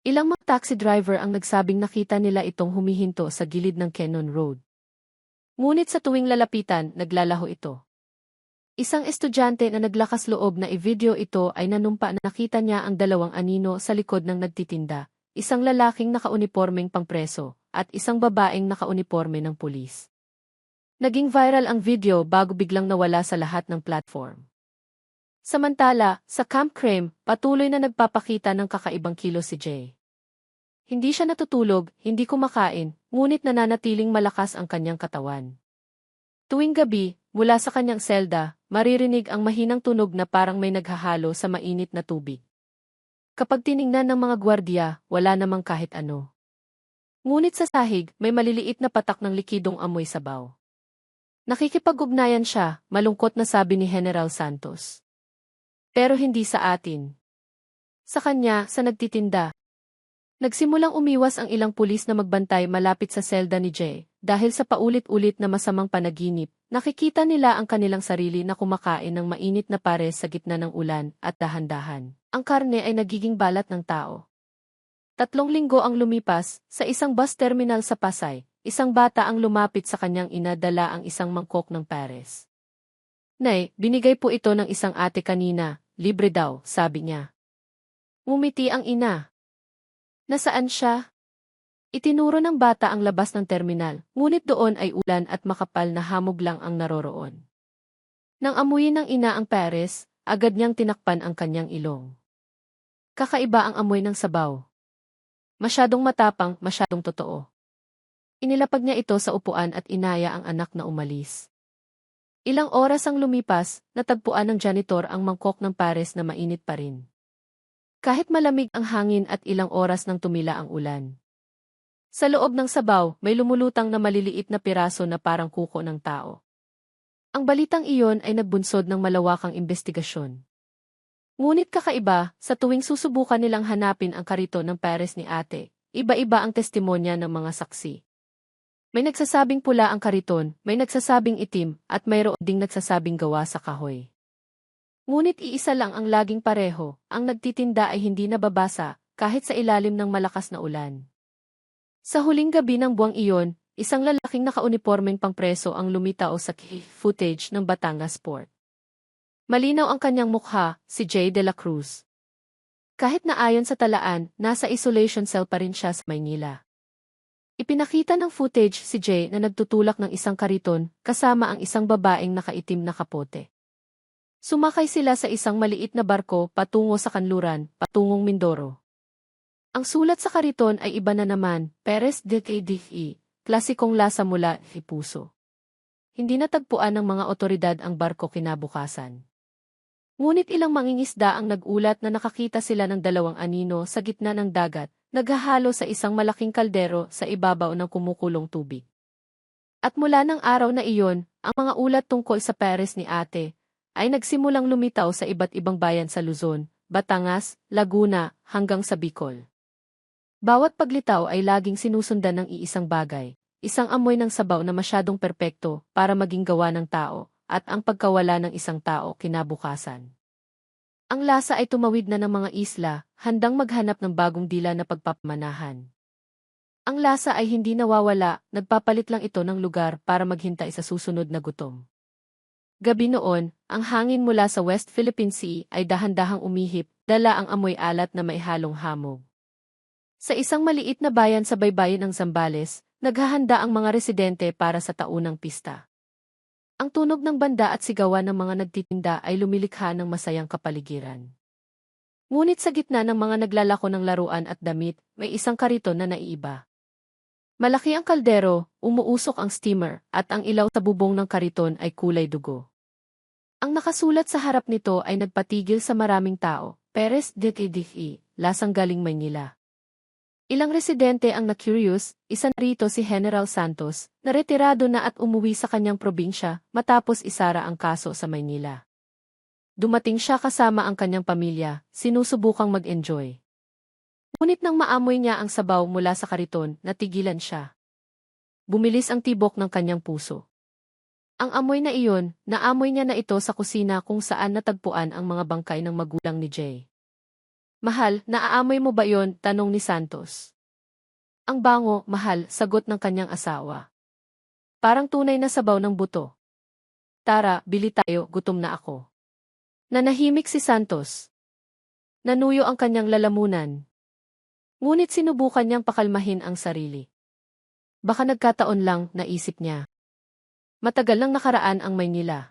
Ilang mga taxi driver ang nagsabing nakita nila itong humihinto sa gilid ng Cannon Road. Ngunit sa tuwing lalapitan, naglalaho ito. Isang estudyante na naglakas loob na i-video ito ay nanumpa na nakita niya ang dalawang anino sa likod ng nagtitinda, isang lalaking nakaunipormeng pangpreso, at isang babaeng nakauniporme ng pulis. Naging viral ang video bago biglang nawala sa lahat ng platform. Samantala, sa Camp Crame, patuloy na nagpapakita ng kakaibang kilos si Jay. Hindi siya natutulog, hindi kumakain, ngunit nananatiling malakas ang kanyang katawan. Tuwing gabi, mula sa kanyang selda, maririnig ang mahinang tunog na parang may naghahalo sa mainit na tubig. Kapag tiningnan ng mga gwardiya, wala namang kahit ano. Ngunit sa sahig, may maliliit na patak ng likidong amoy sabaw. Nakikipag-ugnayan siya, malungkot na sabi ni General Santos. Pero hindi sa atin. Sa kanya, sa nagtitinda. Nagsimulang umiwas ang ilang pulis na magbantay malapit sa selda ni Jay, dahil sa paulit-ulit na masamang panaginip, nakikita nila ang kanilang sarili na kumakain ng mainit na pares sa gitna ng ulan at dahan-dahan. Ang karne ay nagiging balat ng tao. 3 linggo ang lumipas, sa isang bus terminal sa Pasay, isang bata ang lumapit sa kanyang ina dala ang isang mangkok ng pares. Nay, binigay po ito ng isang ate kanina, libre daw, sabi niya. Ngumiti ang ina. Nasaan siya? Itinuro ng bata ang labas ng terminal, ngunit doon ay ulan at makapal na hamog lang ang naroroon. Nang amuyin ng ina ang Paris, agad niyang tinakpan ang kanyang ilong. Kakaiba ang amoy ng sabaw. Masyadong matapang, masyadong totoo. Inilapag niya ito sa upuan at inaya ang anak na umalis. Ilang oras ang lumipas, natagpuan ng janitor ang mangkok ng Paris na mainit pa rin. Kahit malamig ang hangin at ilang oras nang tumila ang ulan. Sa loob ng sabaw, may lumulutang na maliliit na piraso na parang kuko ng tao. Ang balitang iyon ay nagbunsod ng malawakang investigasyon. Ngunit kakaiba, sa tuwing susubukan nilang hanapin ang kariton ng Paris ni ate, iba-iba ang testimonya ng mga saksi. May nagsasabing pula ang kariton, may nagsasabing itim, at mayroon ding nagsasabing gawa sa kahoy. Ngunit iisa lang ang laging pareho, ang nagtitinda ay hindi nababasa, kahit sa ilalim ng malakas na ulan. Sa huling gabi ng buwang iyon, isang lalaking nakaunipormeng pangpreso ang lumitaw sa footage ng Batangas Port. Malinaw ang kanyang mukha, si Jay de la Cruz. Kahit na ayon sa talaan, nasa isolation cell pa rin siya sa Maynila. Ipinakita ng footage si Jay na nagtutulak ng isang kariton kasama ang isang babaeng nakaitim na kapote. Sumakay sila sa isang maliit na barko patungo sa kanluran, patungong Mindoro. Ang sulat sa kariton ay iba na naman, Perez de KDE, klasikong lasa mula puso. Hindi natagpuan ng mga otoridad ang barko kinabukasan. Ngunit ilang mangingisda ang nagulat na nakakita sila ng dalawang anino sa gitna ng dagat, naghahalo sa isang malaking kaldero sa ibabaw ng kumukulong tubig. At mula ng araw na iyon, ang mga ulat tungkol sa Perez ni ate ay nagsimulang lumitaw sa iba't ibang bayan sa Luzon, Batangas, Laguna, hanggang sa Bicol. Bawat paglitaw ay laging sinusundan ng iisang bagay, isang amoy ng sabaw na masyadong perpekto para maging gawa ng tao, at ang pagkawala ng isang tao kinabukasan. Ang lasa ay tumawid na ng mga isla, handang maghanap ng bagong dila na pagpapamanahan. Ang lasa ay hindi nawawala, nagpapalit lang ito ng lugar para maghintay sa susunod na gutom. Gabi noon, ang hangin mula sa West Philippine Sea ay dahan-dahang umihip, dala ang amoy alat na may halong hamog. Sa isang maliit na bayan sa baybayin ng Zambales, naghahanda ang mga residente para sa taunang pista. Ang tunog ng banda at sigawan ng mga nagtitinda ay lumilikha ng masayang kapaligiran. Ngunit sa gitna ng mga naglalako ng laruan at damit, may isang kariton na naiiba. Malaki ang kaldero, umuusok ang steamer, at ang ilaw sa bubong ng kariton ay kulay dugo. Ang nakasulat sa harap nito ay nagpatigil sa maraming tao, Perez de KDE, lasang galing Maynila. Ilang residente ang na-curious, isa na rito si General Santos, na retirado na at umuwi sa kanyang probinsya matapos isara ang kaso sa Maynila. Dumating siya kasama ang kanyang pamilya, sinusubukang mag-enjoy. Ngunit nang maamoy niya ang sabaw mula sa kariton, natigilan siya. Bumilis ang tibok ng kanyang puso. Ang amoy na iyon, naamoy niya na ito sa kusina kung saan natagpuan ang mga bangkay ng magulang ni Jay. Mahal, naaamoy mo ba yon? Tanong ni Santos. Ang bango, mahal, sagot ng kanyang asawa. Parang tunay na sabaw ng buto. Tara, bili tayo, gutom na ako. Nanahimik si Santos. Nanuyo ang kanyang lalamunan. Ngunit sinubukan niyang pakalmahin ang sarili. Baka nagkataon lang, naisip niya. Matagal nang nakaraan ang Maynila.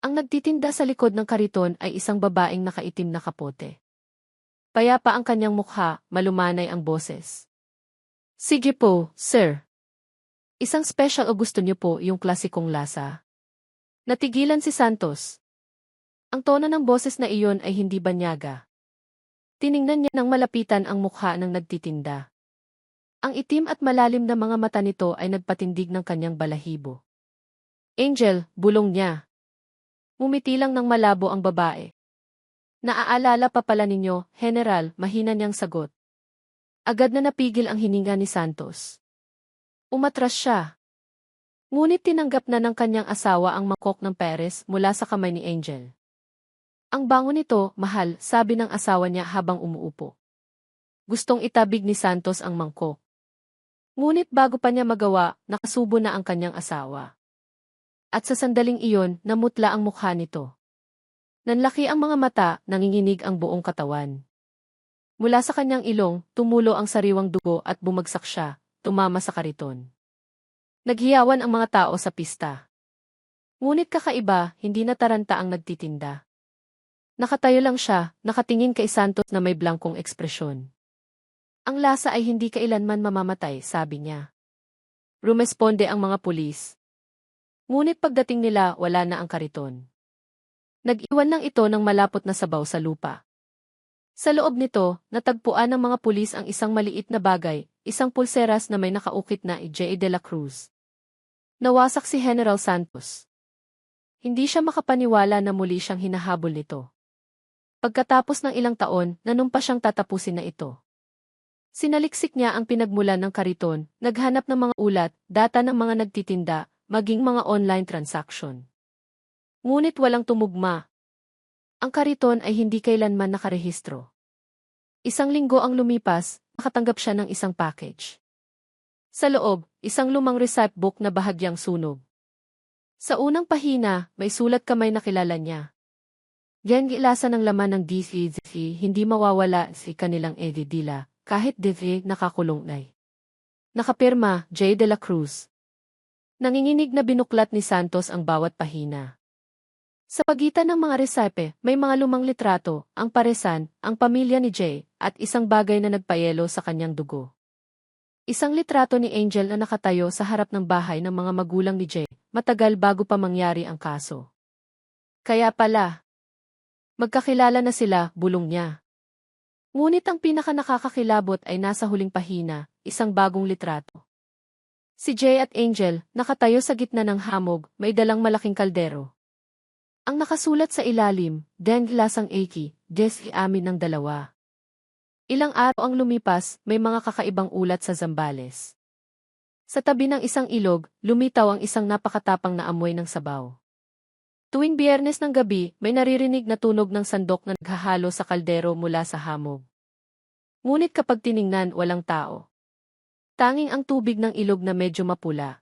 Ang nagtitinda sa likod ng kariton ay isang babaeng nakaitim na kapote. Payapa ang kanyang mukha, malumanay ang boses. Sige po, sir. Isang special o gusto niyo po yung klasikong lasa? Natigilan si Santos. Ang tono ng boses na iyon ay hindi banyaga. Tiningnan niya ng malapitan ang mukha ng nagtitinda. Ang itim at malalim na mga mata nito ay nagpatindig ng kanyang balahibo. Angel, bulong niya. Ngumiti lang ng malabo ang babae. Naaalala pa pala ninyo, General, mahina niyang sagot. Agad na napigil ang hininga ni Santos. Umatras siya. Ngunit tinanggap na ng kanyang asawa ang mangkok ng Perez mula sa kamay ni Angel. Ang bango nito, mahal, sabi ng asawa niya habang umuupo. Gustong itabig ni Santos ang mangkok. Ngunit bago pa niya magawa, nakasubo na ang kanyang asawa. At sa sandaling iyon, namutla ang mukha nito. Nanlaki ang mga mata, nanginginig ang buong katawan. Mula sa kanyang ilong, tumulo ang sariwang dugo at bumagsak siya, tumama sa kariton. Naghiyawan ang mga tao sa pista. Ngunit kakaiba, hindi nataranta ang nagtitinda. Nakatayo lang siya, nakatingin kay Santos na may blangkong ekspresyon. Ang lasa ay hindi kailanman mamamatay, sabi niya. Rumesponde ang mga pulis. Ngunit pagdating nila, wala na ang kariton. Nag-iwan lang ito ng malapot na sabaw sa lupa. Sa loob nito, natagpuan ng mga pulis ang isang maliit na bagay, isang pulseras na may nakaukit na J. de la Cruz. Nawasak si General Santos. Hindi siya makapaniwala na muli siyang hinahabol nito. Pagkatapos ng ilang taon, nanumpa siyang tatapusin na ito. Sinaliksik niya ang pinagmulan ng kariton, naghanap ng mga ulat, data ng mga nagtitinda, maging mga online transaction. Ngunit walang tumugma. Ang kariton ay hindi kailanman nakarehistro. Isang linggo ang lumipas, nakatanggap siya ng isang package. Sa loob, isang lumang receipt book na bahagyang sunog. Sa unang pahina, may sulat kamay na kilala niya. Yan gilasa ng laman ng DCZ, hindi mawawala si kanilang edidila, kahit DV nakakulong nay. Nakapirma, J. de la Cruz. Nanginginig na binuklat ni Santos ang bawat pahina. Sa pagitan ng mga resepe, may mga lumang litrato, ang paresan, ang pamilya ni J, at isang bagay na nagpayelo sa kanyang dugo. Isang litrato ni Angel na nakatayo sa harap ng bahay ng mga magulang ni J, matagal bago pa mangyari ang kaso. Kaya pala, magkakilala na sila, bulong niya. Ngunit ang pinaka-nakakakilabot ay nasa huling pahina, isang bagong litrato. Si J at Angel, nakatayo sa gitna ng hamog, may dalang malaking kaldero. Ang nakasulat sa ilalim, Deng lasang Aki, Des amin ng dalawa. Ilang araw ang lumipas, may mga kakaibang ulat sa Zambales. Sa tabi ng isang ilog, lumitaw ang isang napakatapang na amoy ng sabaw. Tuwing Biyernes ng gabi, may naririnig na tunog ng sandok na naghahalo sa kaldero mula sa hamog. Ngunit kapag tiningnan, walang tao. Tanging ang tubig ng ilog na medyo mapula.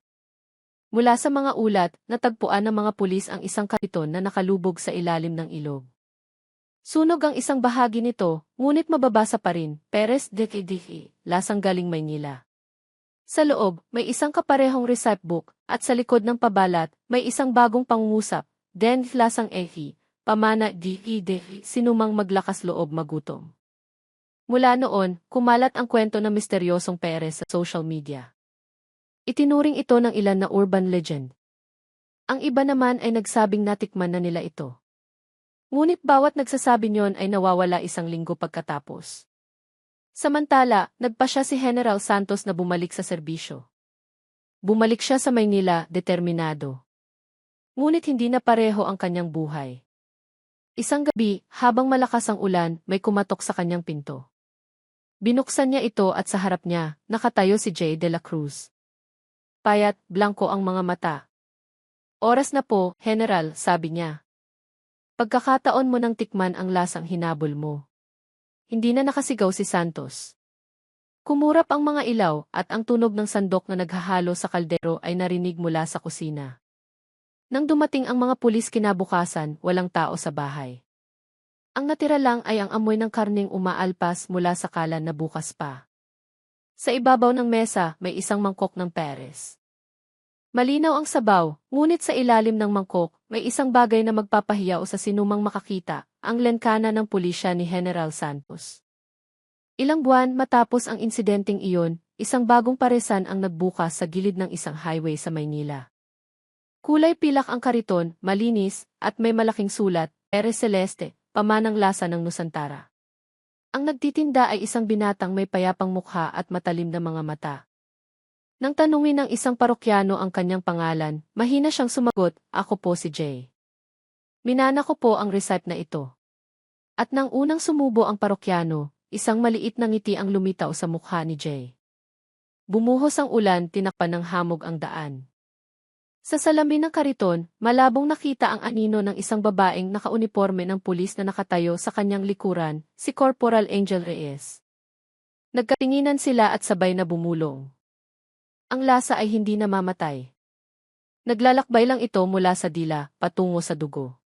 Mula sa mga ulat, natagpuan ng mga pulis ang isang kariton na nakalubog sa ilalim ng ilog. Sunog ang isang bahagi nito, ngunit mababasa pa rin, Perez de Kidiki, lasang galing Maynila. Sa loob, may isang kaparehong receipt book, at sa likod ng pabalat, may isang bagong pangungusap, Den lasang Ehi, pamana de sinumang maglakas loob magutom. Mula noon, kumalat ang kwento ng misteryosong Perez sa social media. Itinuring ito ng ilan na urban legend. Ang iba naman ay nagsabing natikman na nila ito. Ngunit bawat nagsasabi niyon ay nawawala isang linggo pagkatapos. Samantala, nagpasya si General Santos na bumalik sa serbisyo. Bumalik siya sa Maynila, determinado. Ngunit hindi na pareho ang kanyang buhay. Isang gabi, habang malakas ang ulan, may kumatok sa kanyang pinto. Binuksan niya ito at sa harap niya, nakatayo si J. de la Cruz. Payat, blanko ang mga mata. Oras na po, General, sabi niya. Pagkakataon mo nang tikman ang lasang hinabol mo. Hindi na nakasigaw si Santos. Kumurap ang mga ilaw at ang tunog ng sandok na naghahalo sa kaldero ay narinig mula sa kusina. Nang dumating ang mga pulis kinabukasan, walang tao sa bahay. Ang natira lang ay ang amoy ng karneng umaalpas mula sa kalan na bukas pa. Sa ibabaw ng mesa, may isang mangkok ng Perez. Malinaw ang sabaw, ngunit sa ilalim ng mangkok, may isang bagay na magpapahiyaw sa sinumang makakita, ang lenkana ng pulisya ni General Santos. Ilang buwan matapos ang insidenteng iyon, isang bagong paresan ang nagbukas sa gilid ng isang highway sa Maynila. Kulay pilak ang kariton, malinis, at may malaking sulat, Perez Celeste, pamanang lasa ng Nusantara. Ang nagtitinda ay isang binatang may payapang mukha at matalim na mga mata. Nang tanungin ng isang parokyano ang kanyang pangalan, mahina siyang sumagot, ako po si J. Minana ko po ang receipt na ito. At nang unang sumubo ang parokyano, isang maliit na ngiti ang lumitaw sa mukha ni J. Bumuhos ang ulan, tinakpan ng hamog ang daan. Sa salamin ng kariton, malabong nakita ang anino ng isang babaeng nakauniporme ng pulis na nakatayo sa kanyang likuran, si Corporal Angel Reyes. Nagkatinginan sila at sabay na bumulong. Ang lasa ay hindi namamatay. Naglalakbay lang ito mula sa dila, patungo sa dugo.